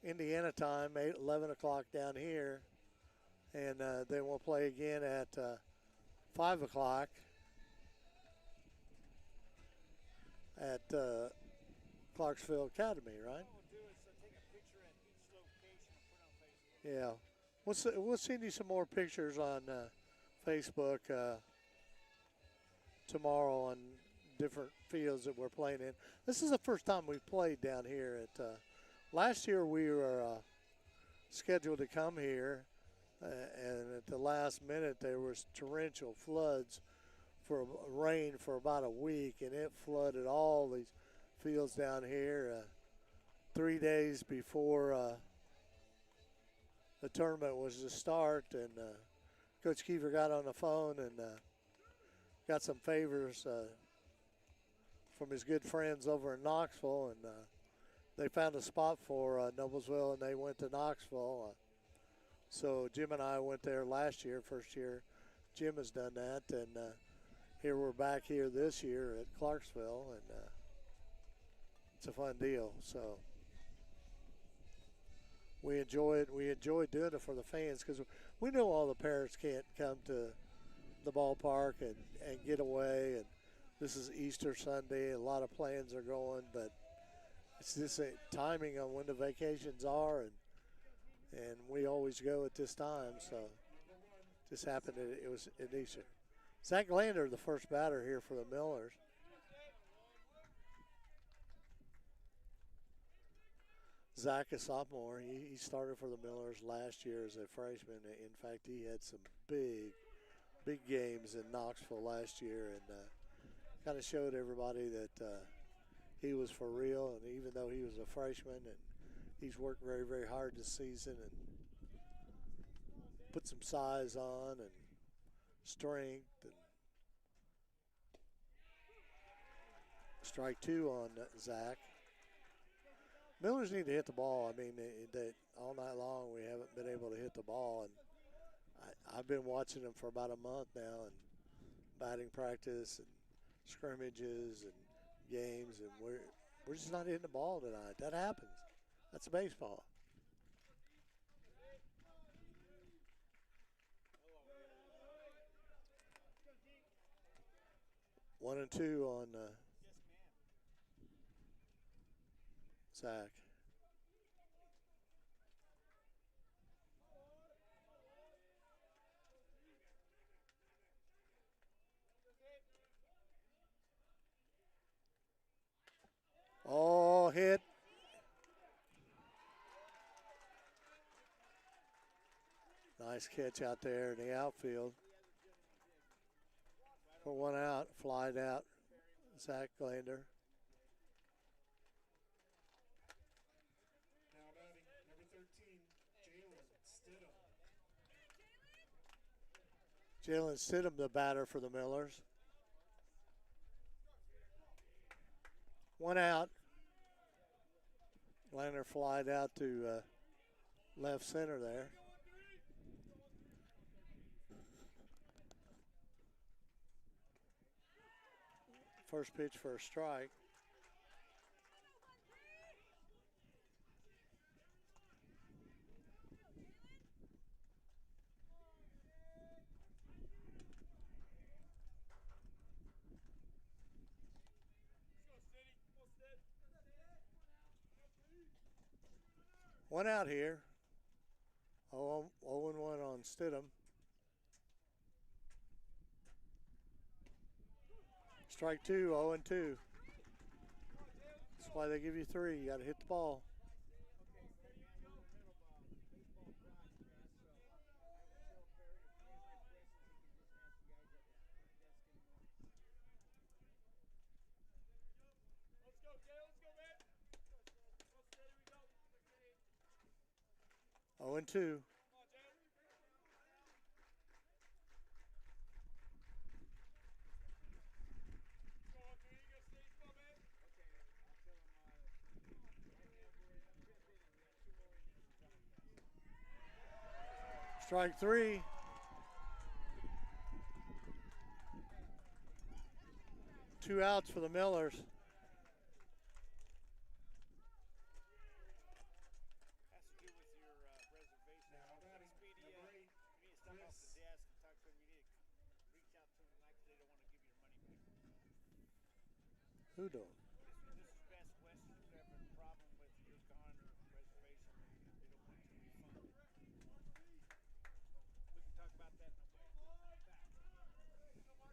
Indiana time, 11 o'clock down here. And then we'll play again at 5 o'clock at Clarksville Academy, right? Yeah. We'll send you some more pictures on Facebook tomorrow on different fields that we're playing in. This is the first time we've played down here. Last year we were scheduled to come here, and at the last minute there was torrential floods for rain for about a week, and it flooded all these fields down here 3 days before the tournament was to start. And Coach Kiefer got on the phone and got some favors from his good friends over in Knoxville, and they found a spot for Noblesville, and they went to Knoxville. So Jim and I went there last year, first year Jim has done that, and here we're back here this year at Clarksville, and it's a fun deal. So we enjoy it. We enjoy doing it for the fans because we know all the parents can't come to the ballpark and get away. And this is Easter Sunday. A lot of plans are going, but it's just a timing on when the vacations are, and we always go at this time. So just happened that it was at Easter. Zach Lander, the first batter here for the Millers. Zach, a sophomore, he started for the Millers last year as a freshman. In fact, he had some big games in Knoxville last year, and kind of showed everybody that he was for real. And even though he was a freshman, and he's worked very, very hard this season and put some size on and strength. And strike 2 on Zach. Millers need to hit the ball. I mean, all night long we haven't been able to hit the ball, and I've been watching them for about a month now, and batting practice and scrimmages and games, and we're just not hitting the ball tonight. That happens. That's baseball. One and two on Zach. Oh, hit. Nice catch out there in the outfield. For one out, flied out, Zach Glander.
Now batting, number 13, Jalen Stidham.
Jalen Stidham, the batter for the Millers. One out. Glander flied out to left center there. First pitch for a strike. One out here. 0-1 on Stidham. Strike two, 0-2. That's why they give you three. You got to hit the ball. Oh, and 2. Strike 3. Two outs for the Millers.
Has to do with your reservation.
Now batting,
Expedia,
number 8,
you need to step off the desk and talk to them. You need to reach out to them tonight because they don't want to give you your money back.
Who don't?
This is Best West. If you're having a problem with your con or reservation, they don't want you refunded. We can talk about that in a way. I told her we're in the middle of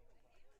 a project.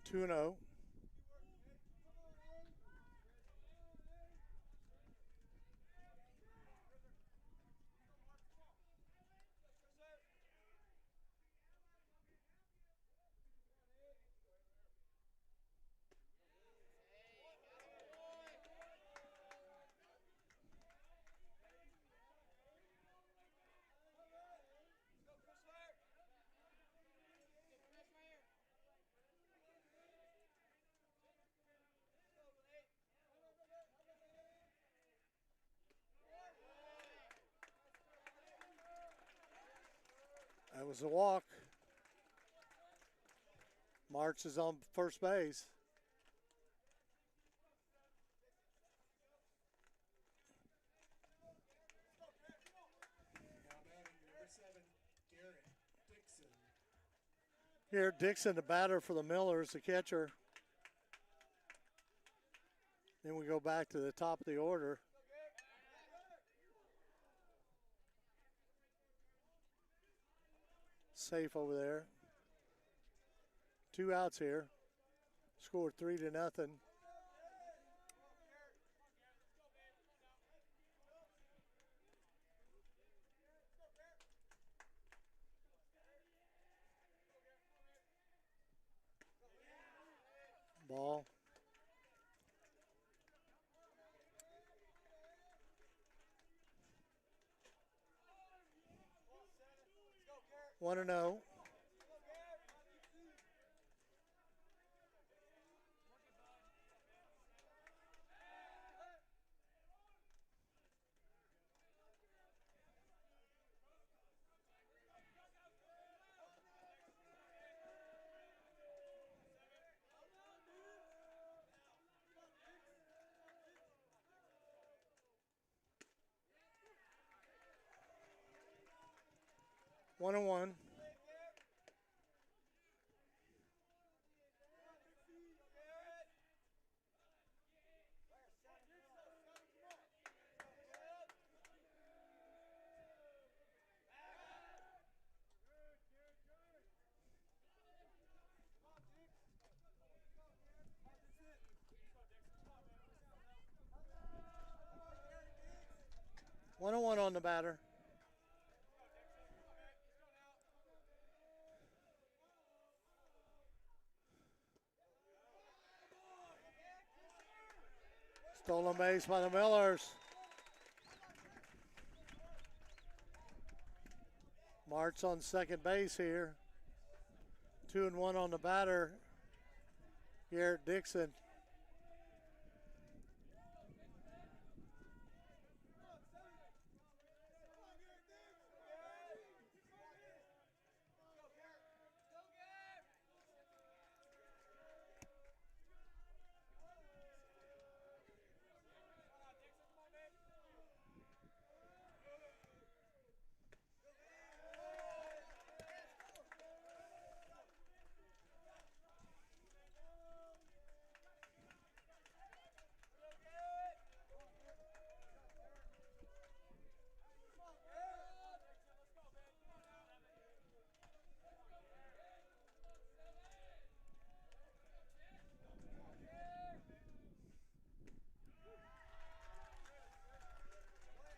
Two and 0. That was a walk. March is on first base.
Now batting, number 7, Garrett Dixon.
Here, Dixon, the batter for the Millers, the catcher. Then we go back to the top of the order. Safe over there. Two outs here. Scored 3-0. Ball. One and 0. 1-1. One on one on the batter. Stolen base by the Millers. Martz on second base here. 2-1 on the batter. Garrett Dixon.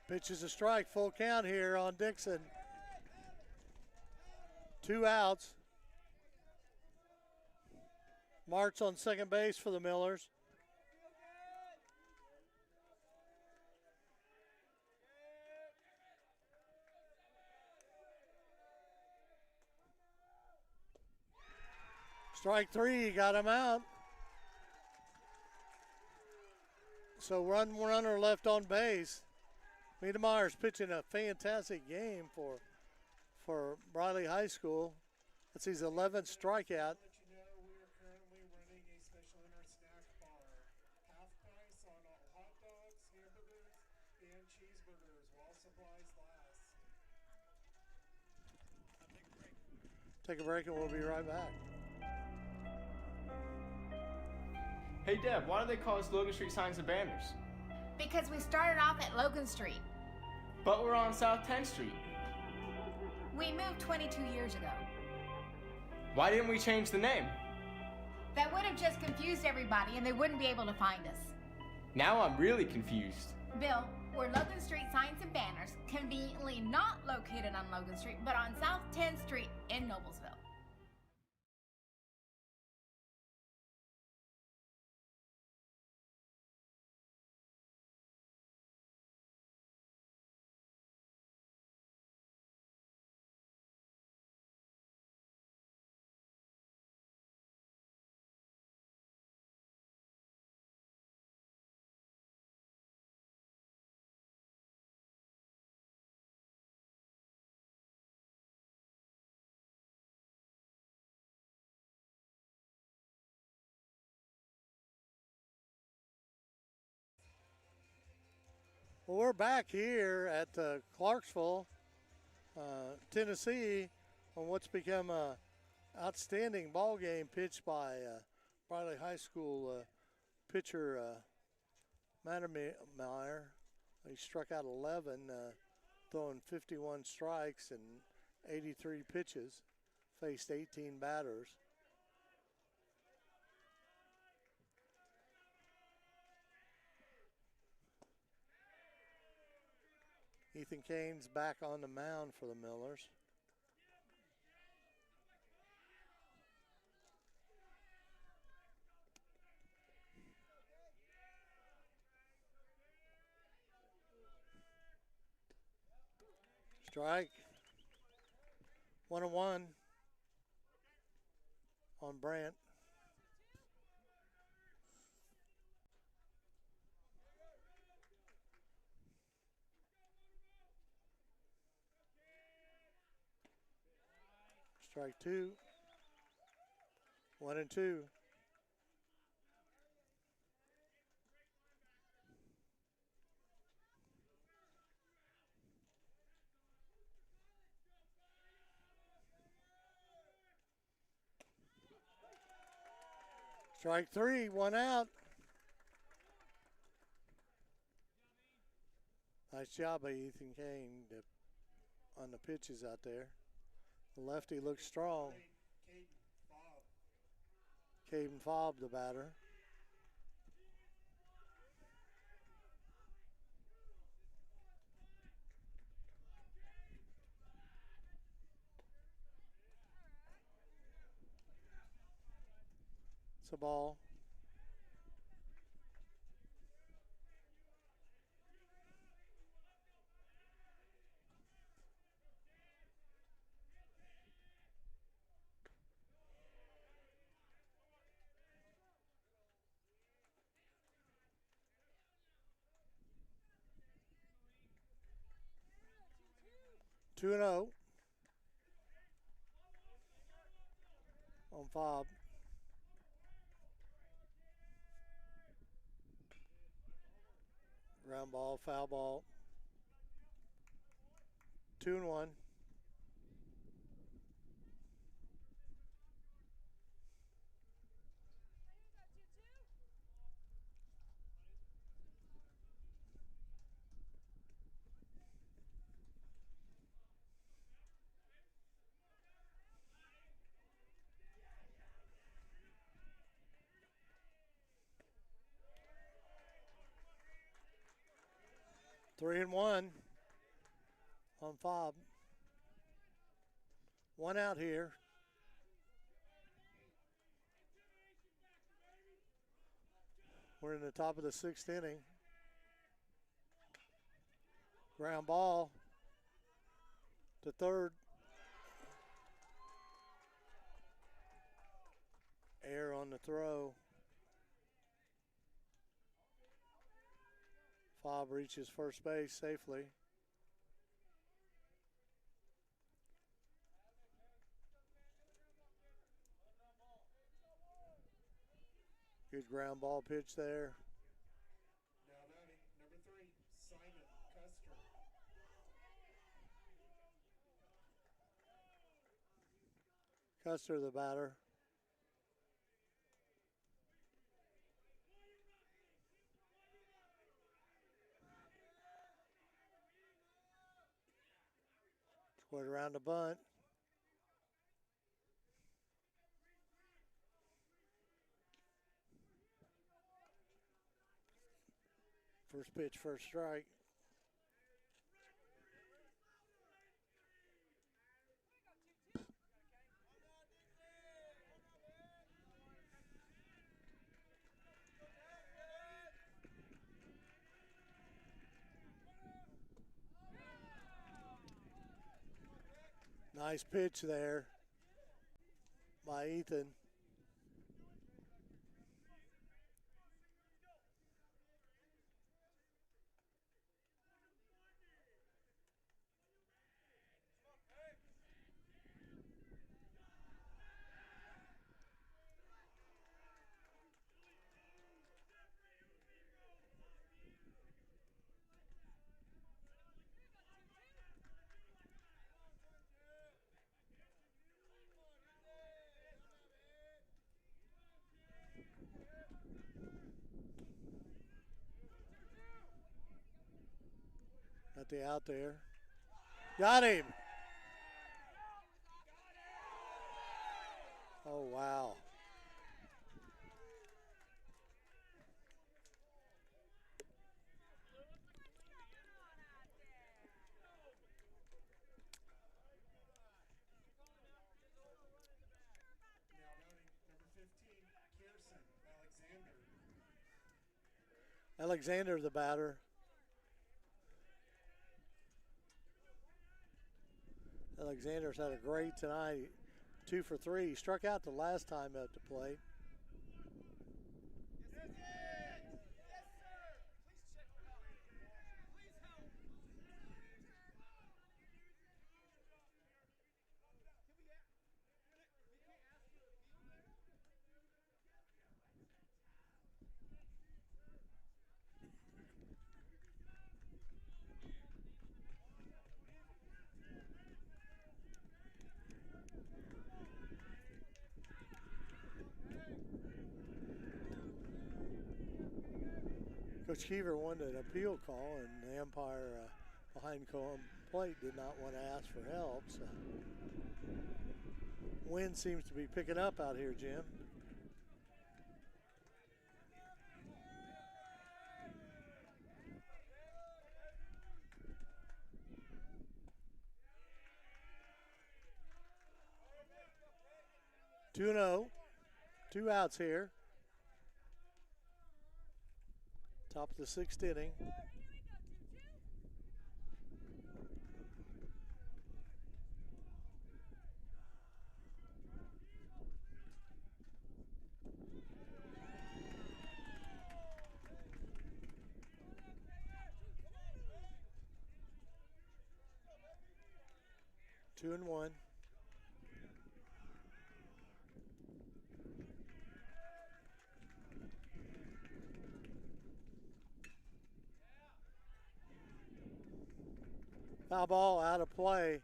Pitch is a strike, full count here on Dixon. 2 outs. Martz on second base for the Millers. Strike 3, got him out. So runner left on base. Miedemaier's pitching a fantastic game for Briley High School. That's his 11th strikeout.
Let you know we are currently running a special in our snack bar. Half price on all hot dogs, hamburgers, and cheeseburgers while supplies last.
Take a break and we'll be right back.
Hey Deb, why do they call us Logan Street signs and banners?
Because we started off at Logan Street.
But we're on South 10th Street.
We moved 22 years ago.
Why didn't we change the name?
That would have just confused everybody and they wouldn't be able to find us.
Now I'm really confused.
Bill, we're Logan Street signs and banners, conveniently not located on Logan Street, but on South 10th Street in Noblesville.
Well, we're back here at Clarksville, Tennessee, on what's become a outstanding ball game pitched by Briley High School pitcher Miedemaier. He struck out 11, throwing 51 strikes and 83 pitches, faced 18 batters. Ethan Kane's back on the mound for the Millers. Strike. 1-1 on Brandt. Strike 2. 1-2. Strike three, one out. Nice job by Ethan Kane on the pitches out there. The lefty looks strong. Caden Fobb, the batter. It's a ball. Two and 0 on Fobb. Ground ball, foul ball. 2 and 1. Three and 1 on Fobb. One out here. We're in the top of the 6th inning. Ground ball to third. Air on the throw. Fobb reaches first base safely. Good ground ball pitch there.
Now batting, number 3, Simon Custer.
Custer, the batter. Squared around the bunt. First pitch, first strike. Nice pitch there by Ethan. Got the out there. Got him. Oh, wow.
Now batting, number 15, Kirsten Alexander.
Alexander, the batter. Alexander's had a great tonight. 2 for 3. He struck out the last time at the plate. Coach Keever wanted an appeal call, and the umpire behind home plate did not want to ask for help. So wind seems to be picking up out here, Jim. Two and 0, 2 outs here. Top of the 6th inning. Two and 1. Foul ball out of play.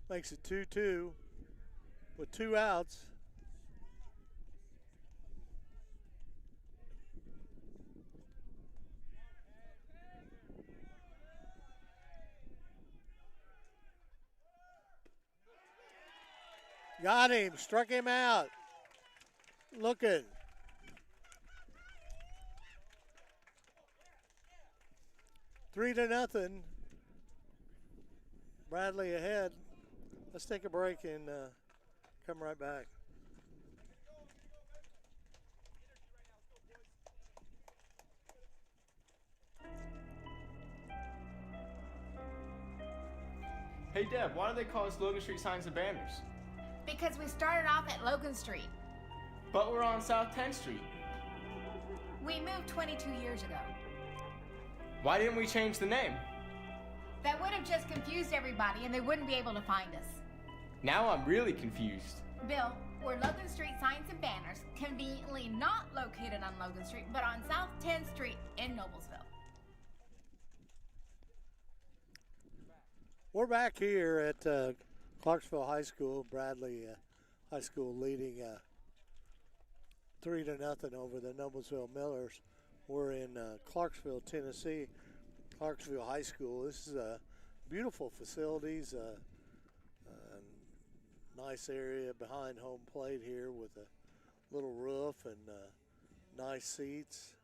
Makes it 2-2 with 2 outs. Got him, struck him out. Looking. Three to nothing. Bradley ahead. Let's take a break and come right back.
Hey Deb, why do they call us Logan Street signs and banners?
Because we started off at Logan Street.
But we're on South 10th Street.
We moved 22 years ago.
Why didn't we change the name?
That would have just confused everybody and they wouldn't be able to find us.
Now I'm really confused.
Bill, we're Logan Street signs and banners, conveniently not located on Logan Street, but on South 10th Street in Noblesville.
We're back here at Clarksville High School. Bradley High School leading 3-0 over the Noblesville Millers. We're in Clarksville, Tennessee. Clarksville High School. This is beautiful facilities, nice area behind home plate here with a little roof and nice seats.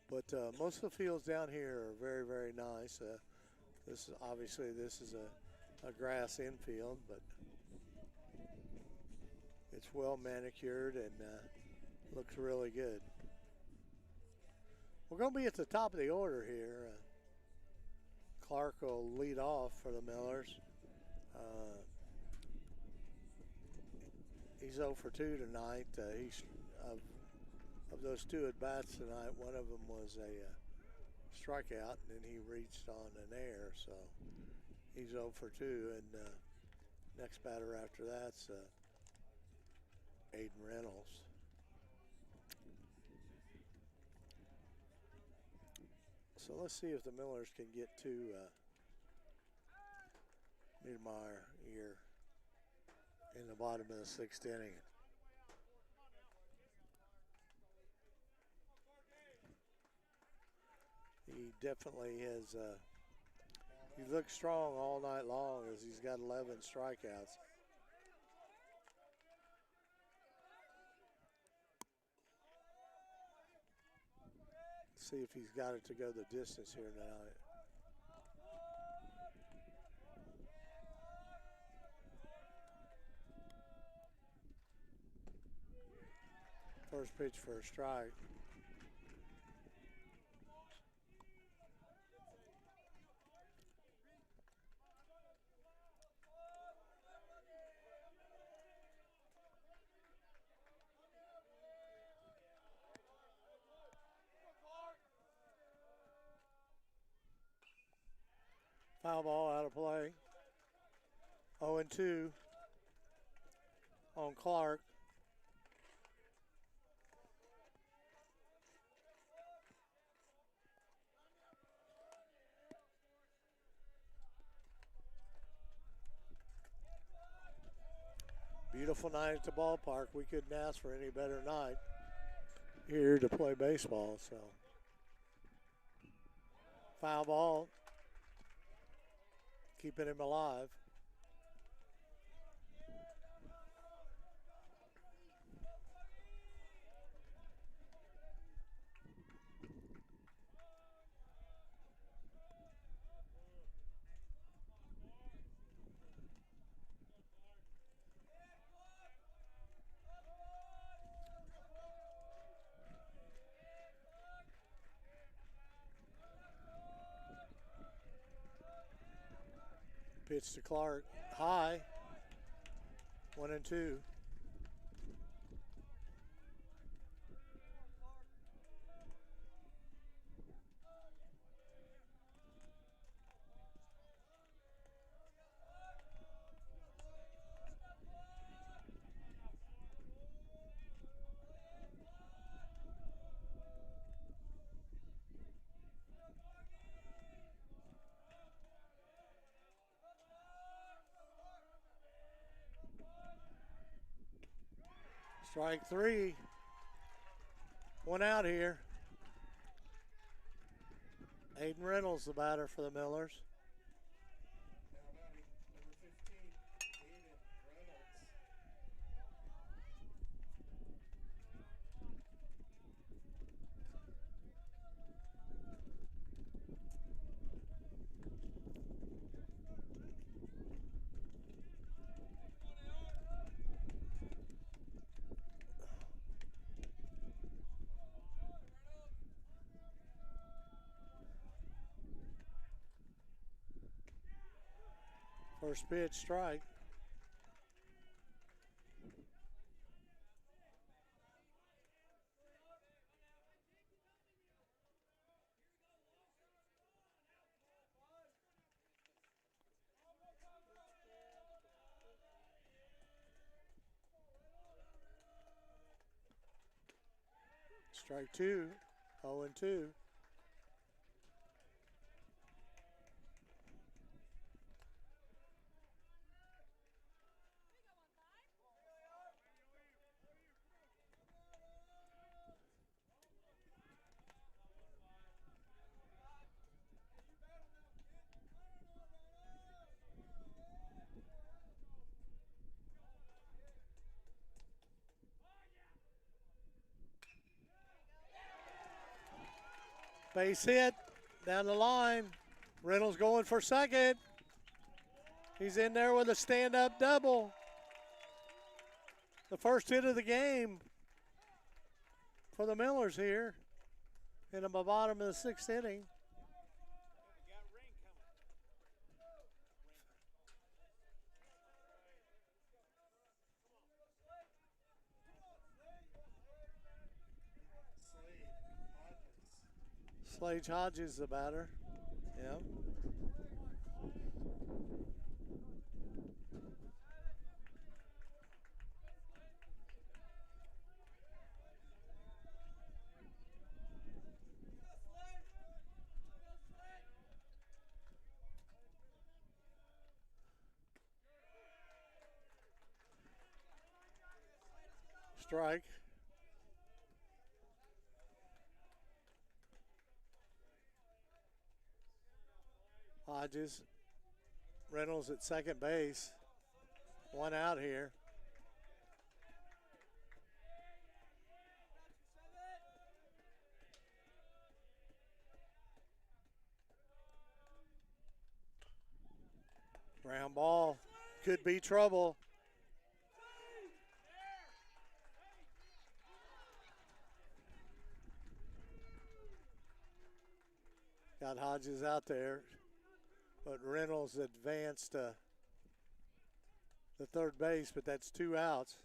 But most of the fields down here are very, very nice. This is a grass infield, but it's well manicured and looks really good. We're going to be at the top of the order here. Clark will lead off for the Millers. He's 0 for 2 tonight. He's of those 2 at bats tonight, one of them was a strikeout, and then he reached on an error. So he's 0 for 2, and next batter after that's Aiden Reynolds. So let's see if the Millers can get to Niedermeyer here in the bottom of the 6th inning. He definitely has, he looked strong all night long as he's got 11 strikeouts. See if he's got it to go the distance here tonight. First pitch for a strike. Foul ball out of play. 0-2 on Clark. Beautiful night at the ballpark. We couldn't ask for any better night. here to play baseball. So foul ball, keeping him alive. Pitch to Clark, high, 1-2. Strike three. One out here. Aiden Reynolds, the batter for the Millers.
Now batting number 15, Aiden Reynolds.
First pitch, strike. Strike two, 0-2. Base hit down the line. Reynolds going for second. He's in there with a stand-up double. The first hit of the game for the Millers here in the bottom of the sixth inning. Slade Hodges, the batter. Yeah. Strike. Hodges, Reynolds at second base. One out here. Ground ball, could be trouble. Got Hodges out there. But Reynolds advanced to the third base, but that's two outs.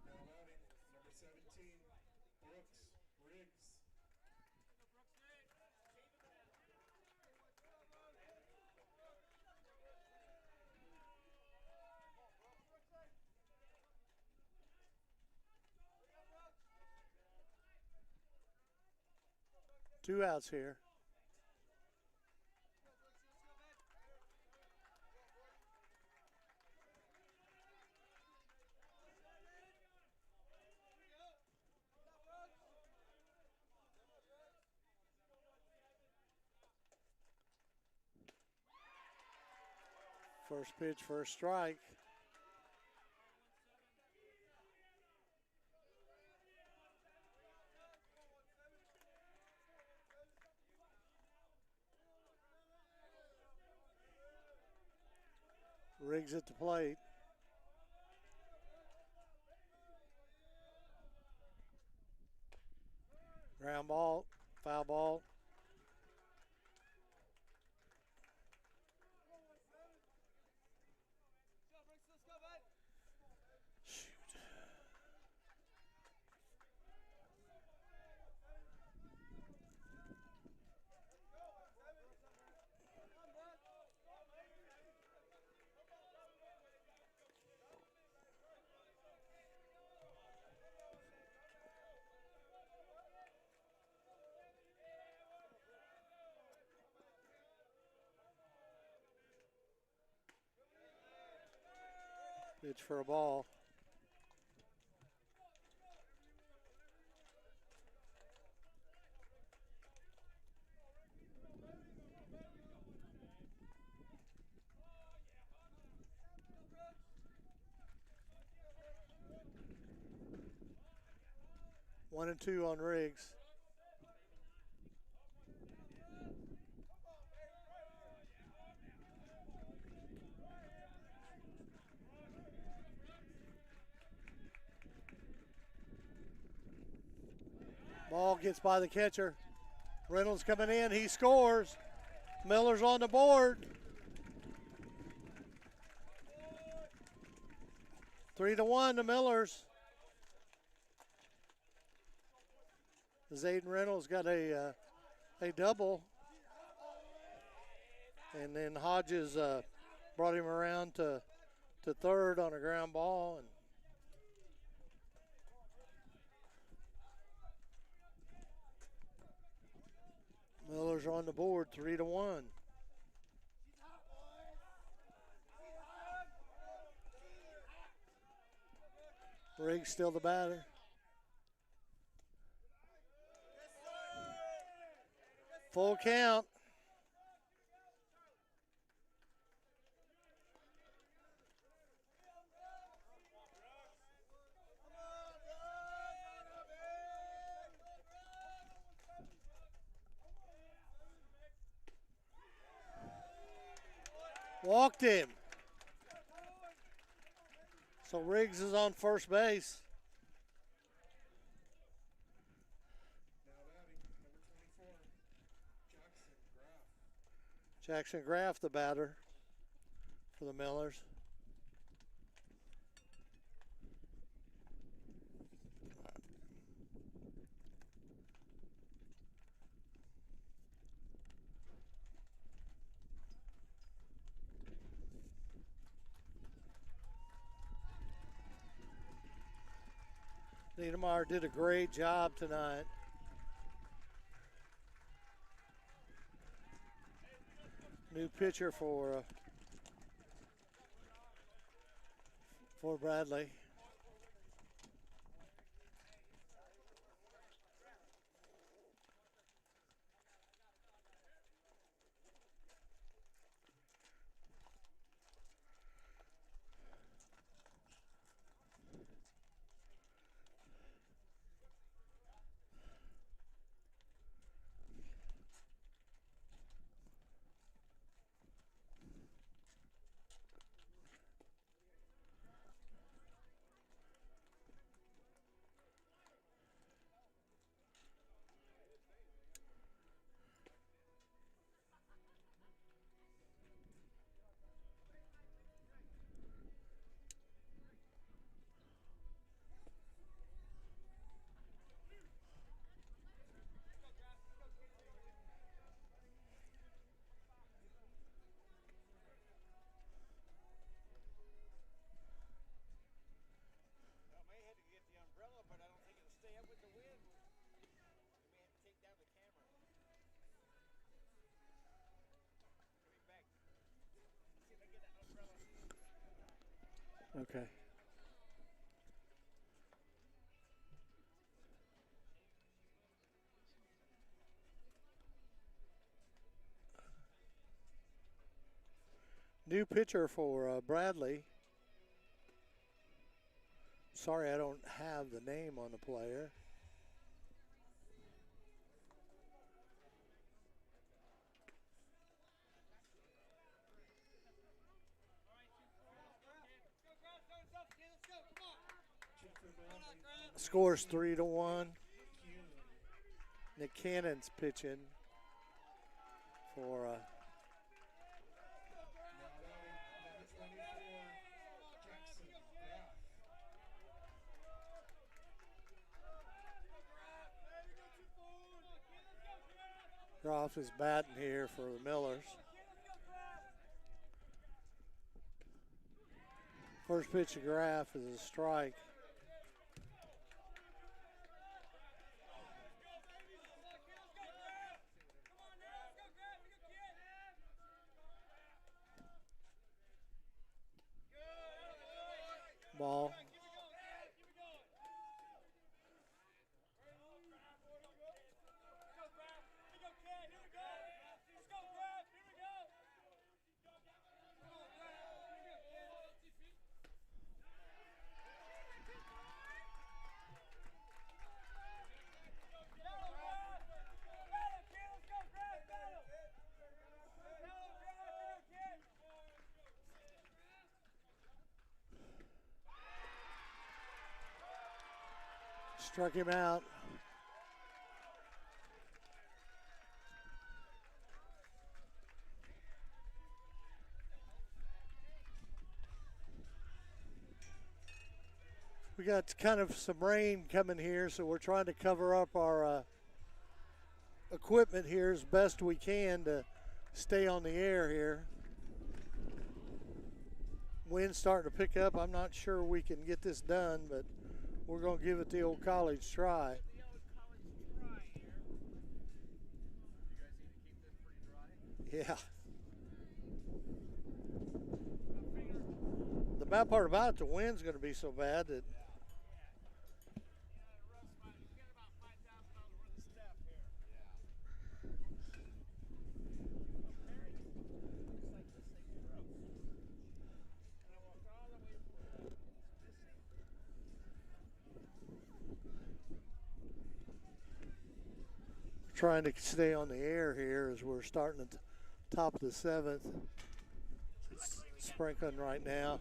Now batting number 17, Brooks Riggs.
Two outs here. First pitch, first strike. Riggs at the plate. Ground ball, foul ball. Pitch for a ball. One and two on Riggs. Ball gets by the catcher. Reynolds coming in. He scores. Miller's on the board. 3-1 to Millers. Zayden Reynolds got a double. And then Hodges brought him around to third on a ground ball. And Millers on the board, 3-1. Riggs still the batter. Full count. Walked him. So Riggs is on first base.
Now batting, number 24, Jackson Graff.
Jackson Graff, the batter for the Millers. Niedermeyer did a great job tonight. New pitcher for Bradley.
Well, may have to get the umbrella, but I don't think it'll stay up with the wind. We may have to take down the camera. Coming back. Let's see if I get that umbrella.
Okay. New pitcher for Bradley. Sorry, I don't have the name on the player. Scores 3-1. Nick Cannon's pitching for Groff is batting here for the Millers. First pitch of Graff is a strike. Ball. Struck him out. We got kind of some rain coming here, so we're trying to cover up our equipment here as best we can to stay on the air here. Wind's starting to pick up. I'm not sure we can get this done, but we're going to give it the old college try. Yeah. The bad part about it, the wind's going to be so bad that trying to stay on the air here as we're starting at the top of the 7th. It's sprinkling right now.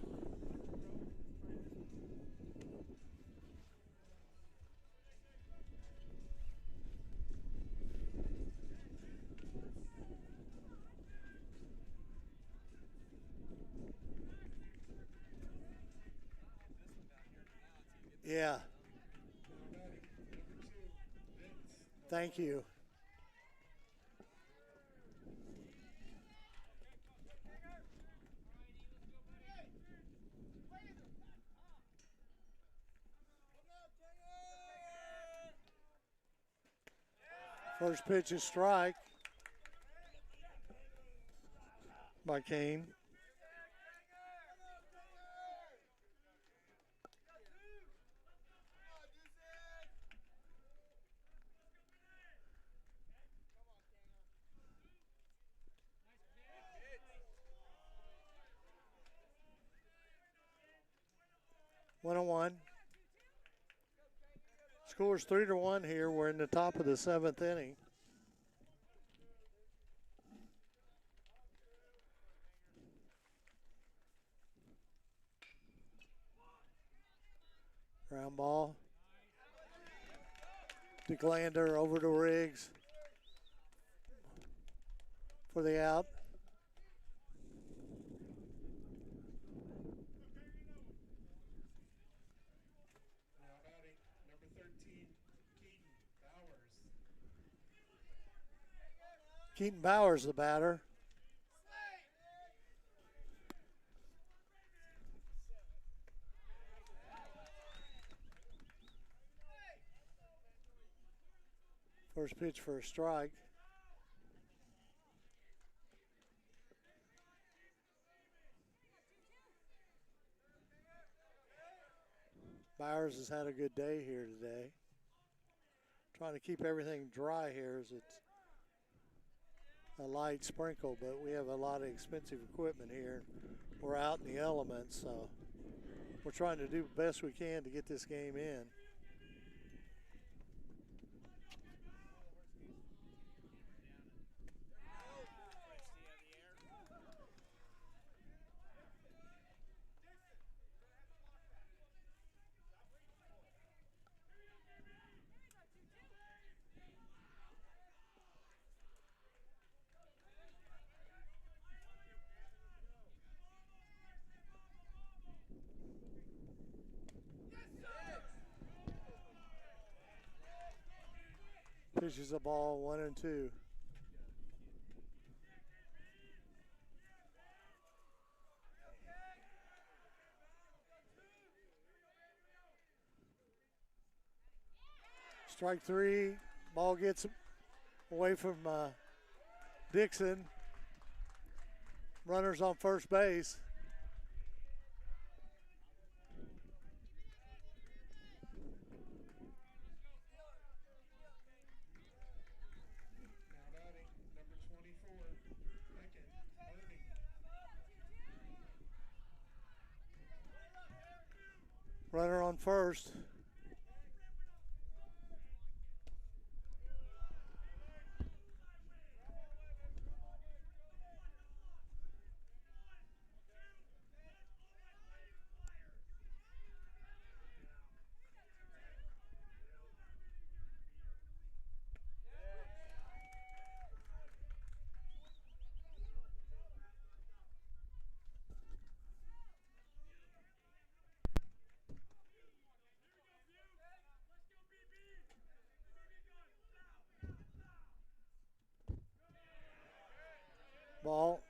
Yeah. Thank you. First pitch is strike by Kane. One on one. Scores 3-1 here. We're in the top of the 7th inning. Ground ball. DeGlander over to Riggs for the out. Keaton Bowers, the batter. First pitch for a strike. Bowers has had a good day here today. Trying to keep everything dry here as it's a light sprinkle, but we have a lot of expensive equipment here. We're out in the elements, so we're trying to do the best we can to get this game in. Pitches the ball 1-2. Strike three. Ball gets away from Dixon. Runners on first base.
Now batting, number 24, Beckett Irving.
'Runner on first. Ball.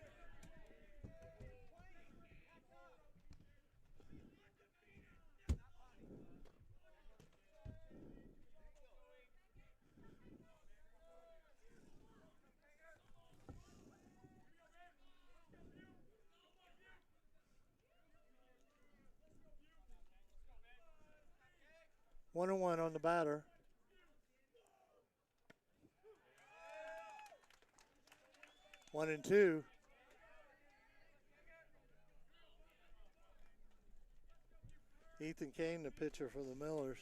One and one on the batter. One and two. Ethan Kane, the pitcher for the Millers.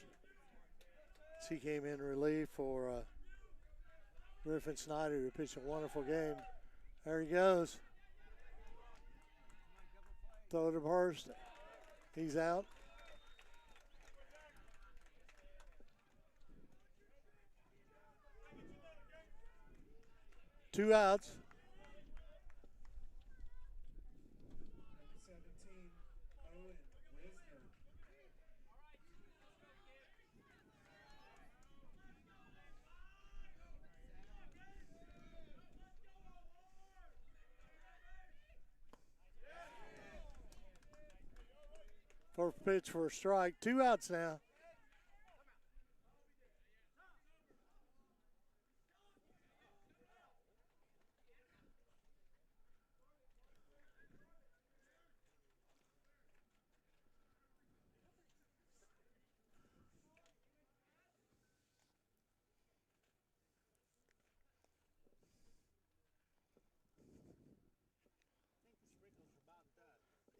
He came in relief for Griffin Snyder, who pitched a wonderful game. There he goes. Throw to Hurst. He's out. Two outs.
Number 17, Owen Wisner.
First pitch for a strike. Two outs now.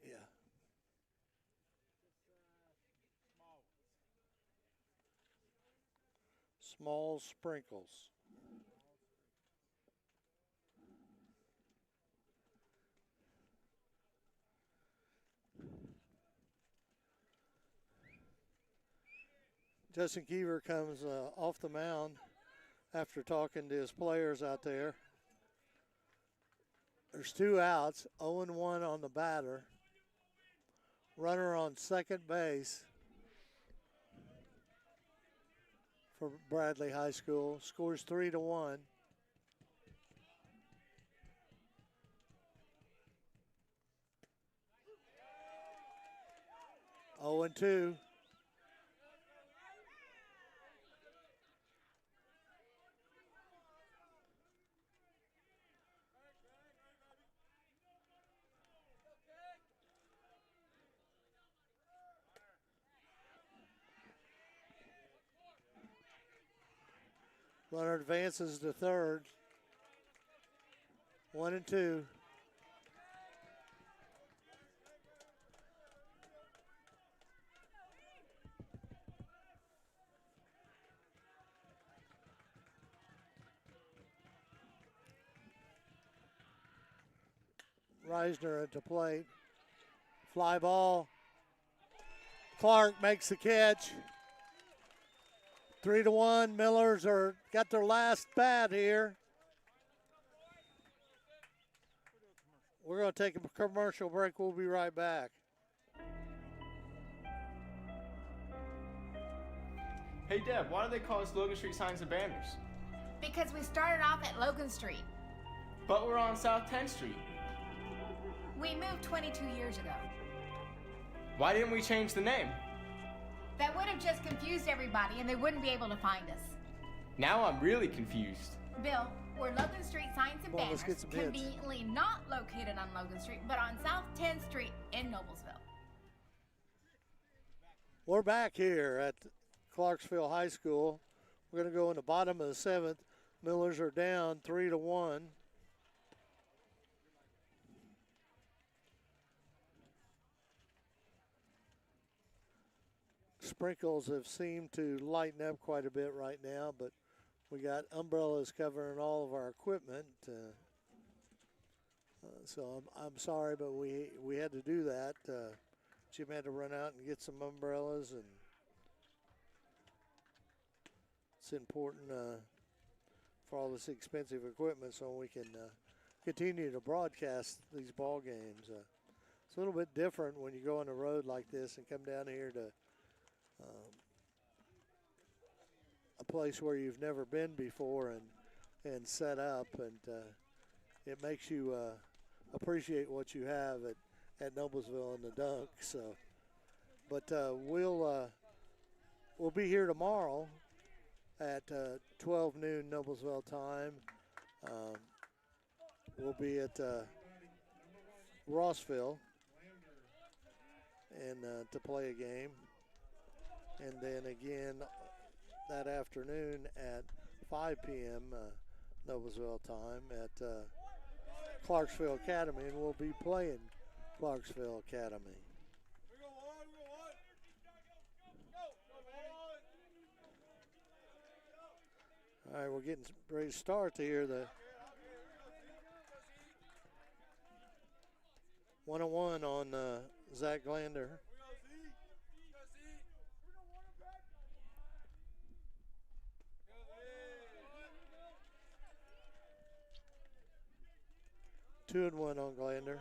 Yeah. Small sprinkles. Justin Keever comes off the mound after talking to his players out there. There's two outs, 0-1 on the batter. Runner on second base for Bradley High School. Scores 3-1. Oh and 2. Runner advances to third. 1-2. Reisner at the plate. Fly ball. Clark makes the catch. 3-1. Millers got their last bat here. We're going to take a commercial break. We'll be right back.
Hey Deb, why do they call us Logan Street signs and banners?
Because we started off at Logan Street.
But we're on South 10th Street.
We moved 22 years ago.
Why didn't we change the name?
That would have just confused everybody and they wouldn't be able to find us.
Now I'm really confused.
Bill, we're Logan Street signs and
Come on, let's
banners,
get some hits.
conveniently not located on Logan Street, but on South 10th Street in Noblesville.
We're back here at Clarksville High School. We're going to go in the bottom of the 7th. Millers are down 3-1. Sprinkles have seemed to lighten up quite a bit right now, but we got umbrellas covering all of our equipment. So I'm sorry, but we had to do that. Jim had to run out and get some umbrellas, and it's important for all this expensive equipment so we can continue to broadcast these ball games. It's a little bit different when you go on the road like this and come down here to a place where you've never been before and set up, and it makes you appreciate what you have at Noblesville and the Dunk. So, but we'll be here tomorrow at 12 noon Noblesville time. We'll be at Rossville and to play a game. And then again that afternoon at 5 p.m. Noblesville time at Clarksville Academy, and we'll be playing Clarksville Academy. All right, we're getting ready to start here. The 1-1 on Zach Glander. Two and one on Glander.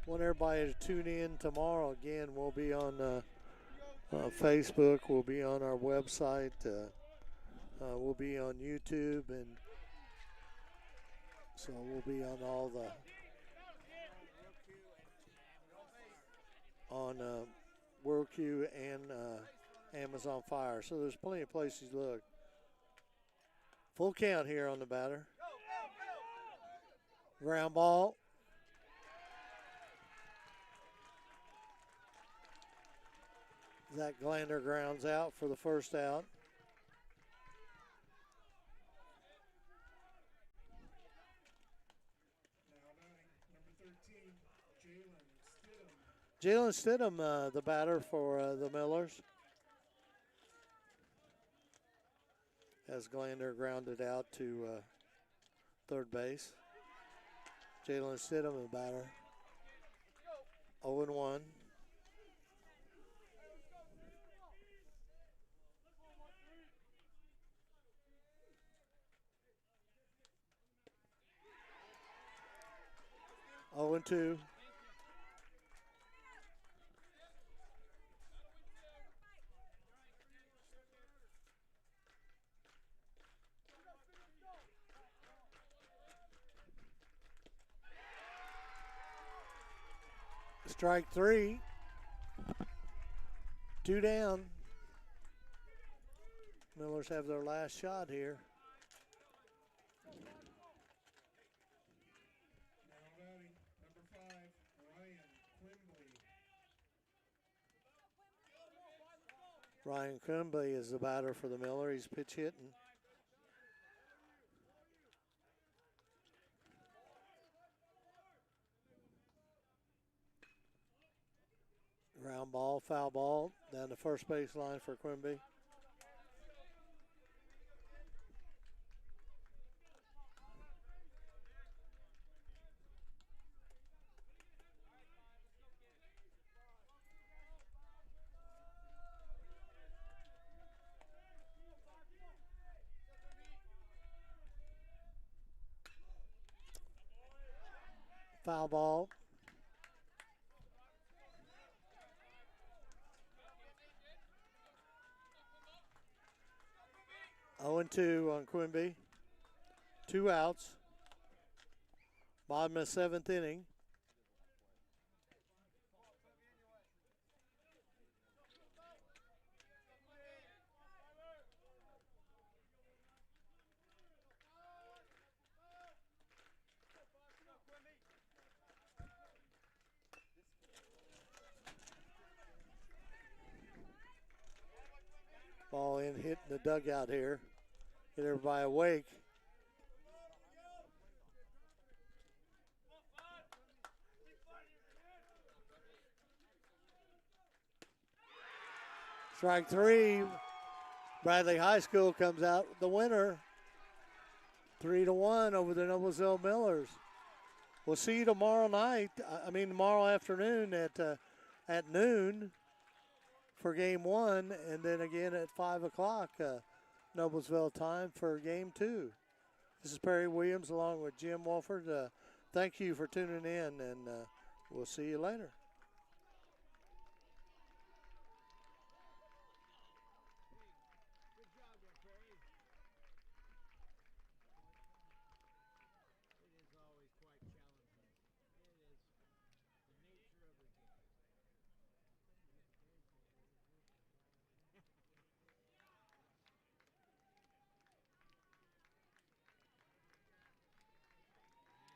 Want everybody to tune in tomorrow. Again, we'll be on Facebook. We'll be on our website. We'll be on YouTube, and so we'll be on all the WorldQ and Amazon Fire. So there's plenty of places to look. Full count here on the batter. Ground ball. Zach Glander grounds out for the first out.
Now batting, number 13, Jalen Stidham.
Jalen Stidham, the batter for the Millers. As Glander grounded out to third base. Jalen Stidham, the batter. 0-1. Oh and 2. Strike 3. 2 down. Millers have their last shot here.
Now batting, number 5, Ryan Quimbley.
Ryan Quimby is the batter for the Miller. He's pitch hitting. Ground ball, foul ball, down the first base line for Quimby. Foul ball. Oh and 2 on Quimby. 2 outs. Bottom of 7th inning. Ball in, hitting the dugout here. Get everybody awake. Strike 3. Bradley High School comes out the winner. 3-1 over the Noblesville Millers. We'll see you tomorrow night. Tomorrow afternoon at noon for game 1, and then again at 5 o'clock Noblesville time for game 2. This is Perry Williams along with Jim Wolford. Thank you for tuning in, and we'll see you later.